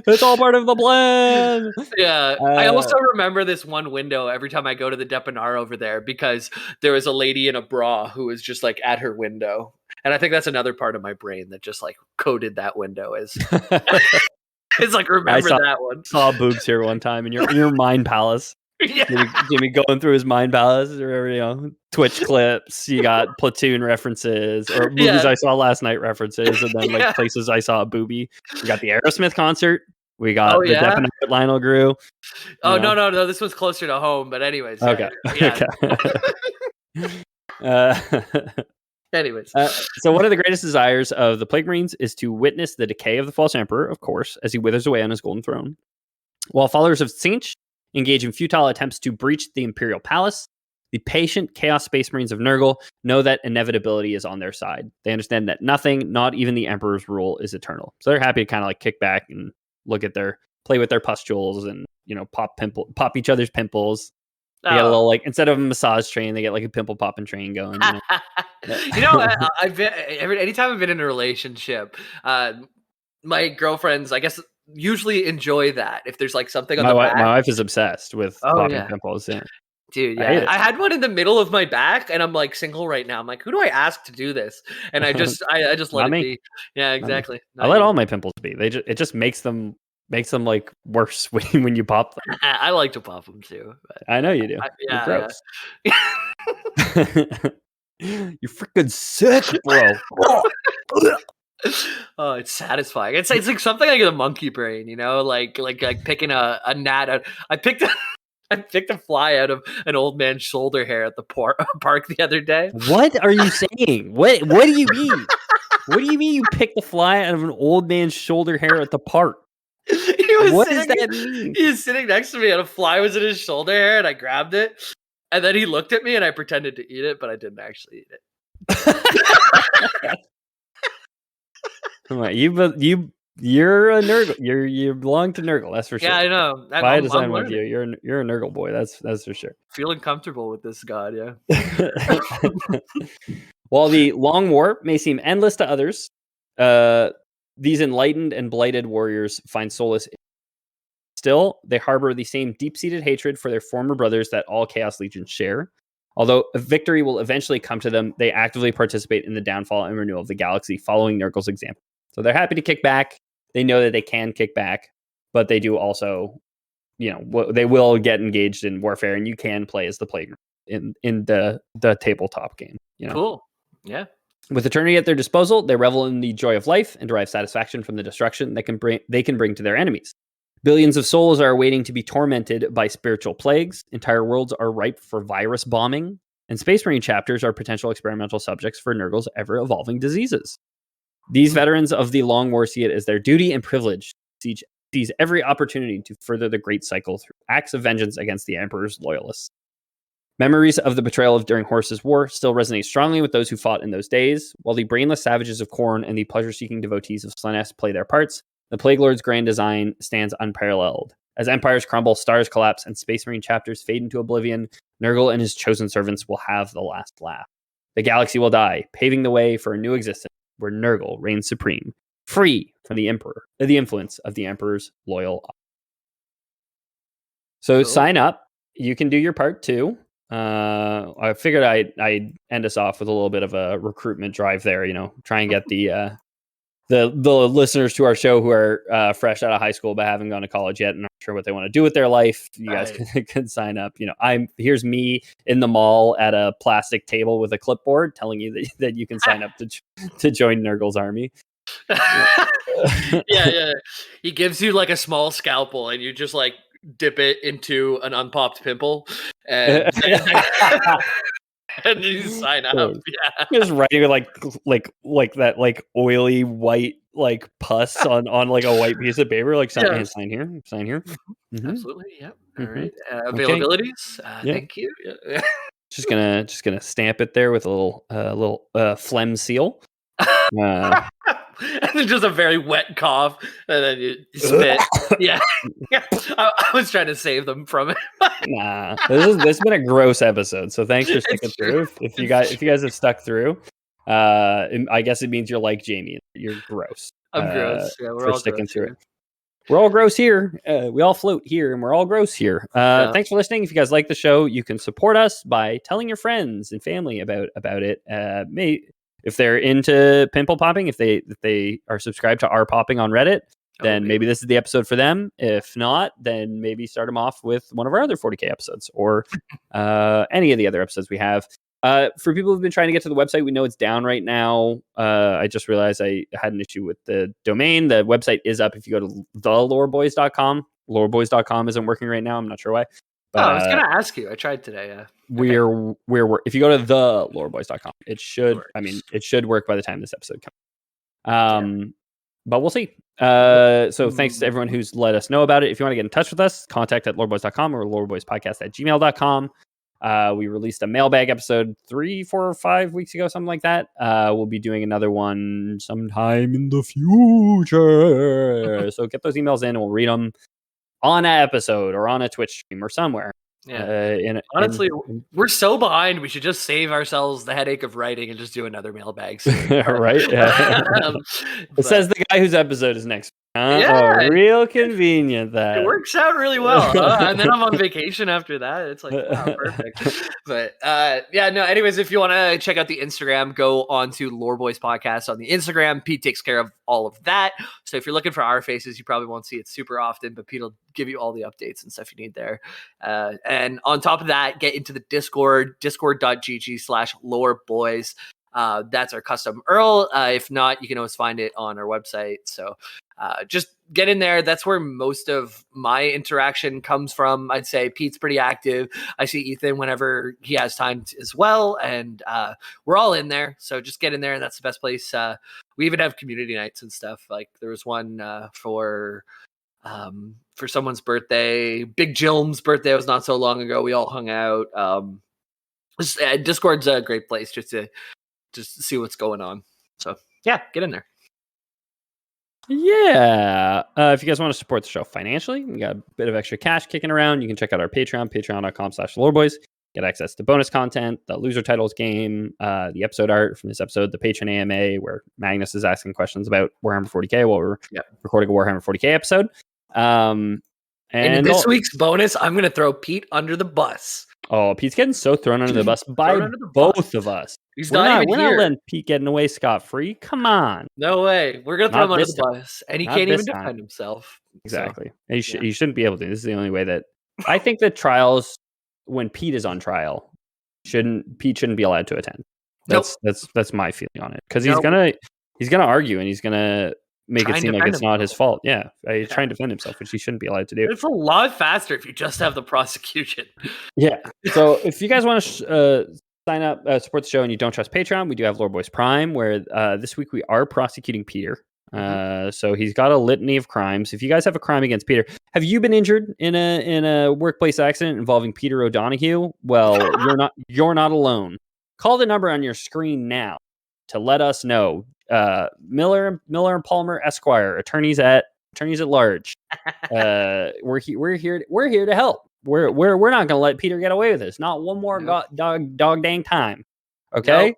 it's all part of the plan. Yeah. I also remember this one window every time I go to the Depanar over there because there was a lady in a bra who was just like at her window. And I think that's another part of my brain that just like coded that window as it's like remember that one. Saw boobs here one time in your mind palace. Yeah. Jimmy going through his mind palace, or Twitch clips. You got Platoon references, or movies I saw last night references, and then like places I saw a booby. We got the Aerosmith concert. We got the Definite Lionel Grew. Oh no! This was closer to home, but anyways. Okay. Anyways, so one of the greatest desires of the Plague Marines is to witness the decay of the false emperor, of course, as he withers away on his golden throne. While followers of Tzeentch engage in futile attempts to breach the Imperial Palace, the patient Chaos Space Marines of Nurgle know that inevitability is on their side. They understand that nothing, not even the Emperor's rule, is eternal. So they're happy to kind of like kick back and play with their pustules and, pop each other's pimples. They get a little like, instead of a massage train, they get like a pimple popping train going. Anytime I've been in a relationship, my girlfriends, I guess, usually enjoy that. If there's like something on the back. My wife is obsessed with popping pimples. Yeah. Dude, yeah. I had one in the middle of my back, and I'm like single right now. I'm like, who do I ask to do this? And I just let it be. Yeah, exactly. I let all my pimples be. It just makes them like worse when you pop them. I like to pop them too. I know you do. You're gross. You're freaking sick, bro. Oh, it's satisfying. It's like something like a monkey brain, like picking a gnat. I picked a fly out of an old man's shoulder hair at the park the other day. What are you saying? What do you mean? What do you mean you picked the fly out of an old man's shoulder hair at the park? What does that mean? He was sitting next to me and a fly was in his shoulder hair and I grabbed it. And then he looked at me and I pretended to eat it, but I didn't actually eat it. Come on, you're a Nurgle. You belong to Nurgle, that's for sure. Yeah, I know. By design with you, you're a Nurgle boy. That's for sure. Feeling comfortable with this god, yeah. While the long war may seem endless to others, these enlightened and blighted warriors find solace. Still, they harbor the same deep-seated hatred for their former brothers that all Chaos Legions share. Although a victory will eventually come to them, they actively participate in the downfall and renewal of the galaxy, following Nurgle's example. So they're happy to kick back. They know that they can kick back, but they do also, they will get engaged in warfare, and you can play as the Plague in the tabletop game. Cool. Yeah. With eternity at their disposal, they revel in the joy of life and derive satisfaction from the destruction they can bring to their enemies. Billions of souls are waiting to be tormented by spiritual plagues. Entire worlds are ripe for virus bombing, and Space Marine chapters are potential experimental subjects for Nurgle's ever-evolving diseases. These veterans of the Long War see it as their duty and privilege to seize every opportunity to further the great cycle through acts of vengeance against the Emperor's loyalists. Memories of the betrayal during Horus's War still resonate strongly with those who fought in those days. While the brainless savages of Khorne and the pleasure-seeking devotees of Slaanesh play their parts, the Plague Lord's grand design stands unparalleled. As empires crumble, stars collapse, and Space Marine chapters fade into oblivion, Nurgle and his chosen servants will have the last laugh. The galaxy will die, paving the way for a new existence where Nurgle reigns supreme, free from the influence of the Emperor's loyal. So sign up. You can do your part too. I figured I'd end us off with a little bit of a recruitment drive there, try and get the listeners to our show who are fresh out of high school but haven't gone to college yet and not sure what they want to do with their life. You guys can sign up. Here's me in the mall at a plastic table with a clipboard telling you that you can sign up to join Nurgle's army. Yeah. He gives you like a small scalpel and you just like dip it into an unpopped pimple and and you sign up. Yeah. Just writing like that like oily white like pus on like a white piece of paper, like sign here. Mm-hmm. Absolutely. Yeah. All right. Availabilities. Thank you. Yeah. just gonna stamp it there with a little phlegm seal. And then just a very wet cough, and then you spit. Yeah. I was trying to save them from it. Nah, this has been a gross episode. So thanks for sticking through. If you guys have stuck through, I guess it means you're like Jamie. You're gross. I'm gross. Yeah, we're all sticking through it. We're all gross here. We all float here, and we're all gross here. Thanks for listening. If you guys like the show, you can support us by telling your friends and family about it. if they're into pimple popping, if they are subscribed to our popping on Reddit, then maybe this is the episode for them. If not, then maybe start them off with one of our other 40K episodes or any of the other episodes we have. For people who've been trying to get to the website, we know it's down right now. I just realized I had an issue with the domain. The website is up if you go to theloreboys.com. Loreboys.com isn't working right now. I'm not sure why. But, I was going to ask you. I tried today. Yeah. We're if you go to theloreboys.com, it should. I mean, it should work by the time this episode comes. But we'll see. So thanks to everyone who's let us know about it. If you want to get in touch with us, contact at loreboys.com or loreboyspodcast@gmail.com. We released a mailbag episode 3, 4, or 5 weeks ago, something like that. We'll be doing another one sometime in the future. So get those emails in and we'll read them on an episode or on a Twitch stream or somewhere. Yeah. Honestly, we're so behind. We should just save ourselves the headache of writing and just do another mailbag. Right? It says the guy whose episode is next. Real convenient that it works out really well. And then I'm on vacation after that. It's like, wow, perfect. But anyways, if you want to check out the Instagram, go on to Loreboys Podcast on the Instagram. Pete takes care of all of that. So if you're looking for our faces, you probably won't see it super often, but Pete will give you all the updates and stuff you need there. And on top of that, get into the Discord, discord.gg/loreboys. That's our custom URL. If not, you can always find it on our website. So just get in there. That's where most of my interaction comes from. I'd say Pete's pretty active. I see Ethan whenever he has time as well. And we're all in there. So just get in there. And that's the best place. We even have community nights and stuff. Like there was one for someone's birthday. Big Jilm's birthday was not so long ago. We all hung out. Discord's a great place just to see what's going on. So yeah, get in there. Yeah. If you guys want to support the show financially, we got a bit of extra cash kicking around. You can check out our Patreon, patreon.com/loreboys. Get access to bonus content, the loser titles game, the episode art from this episode, the patron AMA, where Magnus is asking questions about Warhammer 40K while we're recording a Warhammer 40K episode. And this week's bonus, I'm going to throw Pete under the bus. Oh, Pete's getting so thrown under the bus by both of us. We're not letting Pete getting away scot-free. Come on. No way. We're going to throw him under the bus. And he can't even defend himself. Exactly. So. He shouldn't be able to. This is the only way that... I think that trials, when Pete is on trial, Pete shouldn't be allowed to attend. That's my feeling on it. Because he's gonna argue and he's gonna make it seem like it's not his fault. Yeah, he's trying to defend himself, which he shouldn't be allowed to do. It's a lot faster if you just have the prosecution. Yeah. So if you guys want to sign up, support the show, and you don't trust Patreon, we do have Lore Boys Prime, where this week we are prosecuting Peter. So he's got a litany of crimes. If you guys have a crime against Peter, have you been injured in a workplace accident involving Peter O'Donoghue? Well, you're not alone. Call the number on your screen now to let us know. Miller and Palmer Esquire, attorneys at large. We're here to help. We're not going to let Peter get away with this. Not one more dog dang time. Okay. Nope.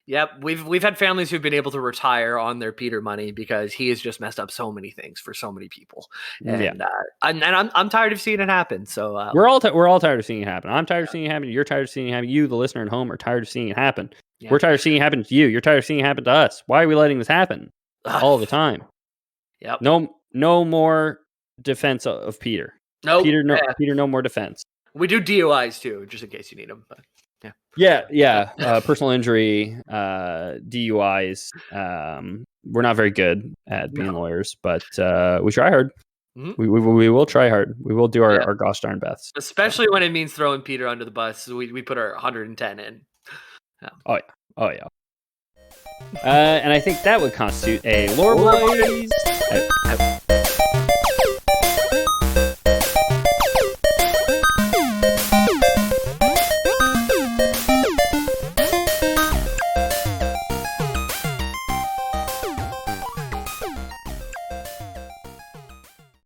Yep, we've had families who've been able to retire on their Peter money because he has just messed up so many things for so many people, and I'm tired of seeing it happen. So we're all tired of seeing it happen. I'm tired of seeing it happen. You're tired of seeing it happen. You, the listener at home, are tired of seeing it happen. Yeah. We're tired of seeing it happen to you. You're tired of seeing it happen to us. Why are we letting this happen all the time? Yep. No more defense of Peter. No, Peter, no more defense. We do DUIs too, just in case you need them. But personal injury, DUIs. We're not very good at being lawyers, but we try hard. Mm-hmm. We will try hard. We will do our gosh darn best. Especially when it means throwing Peter under the bus. So we put our 110 in. Yeah. Oh yeah. And I think that would constitute a Lore Boys.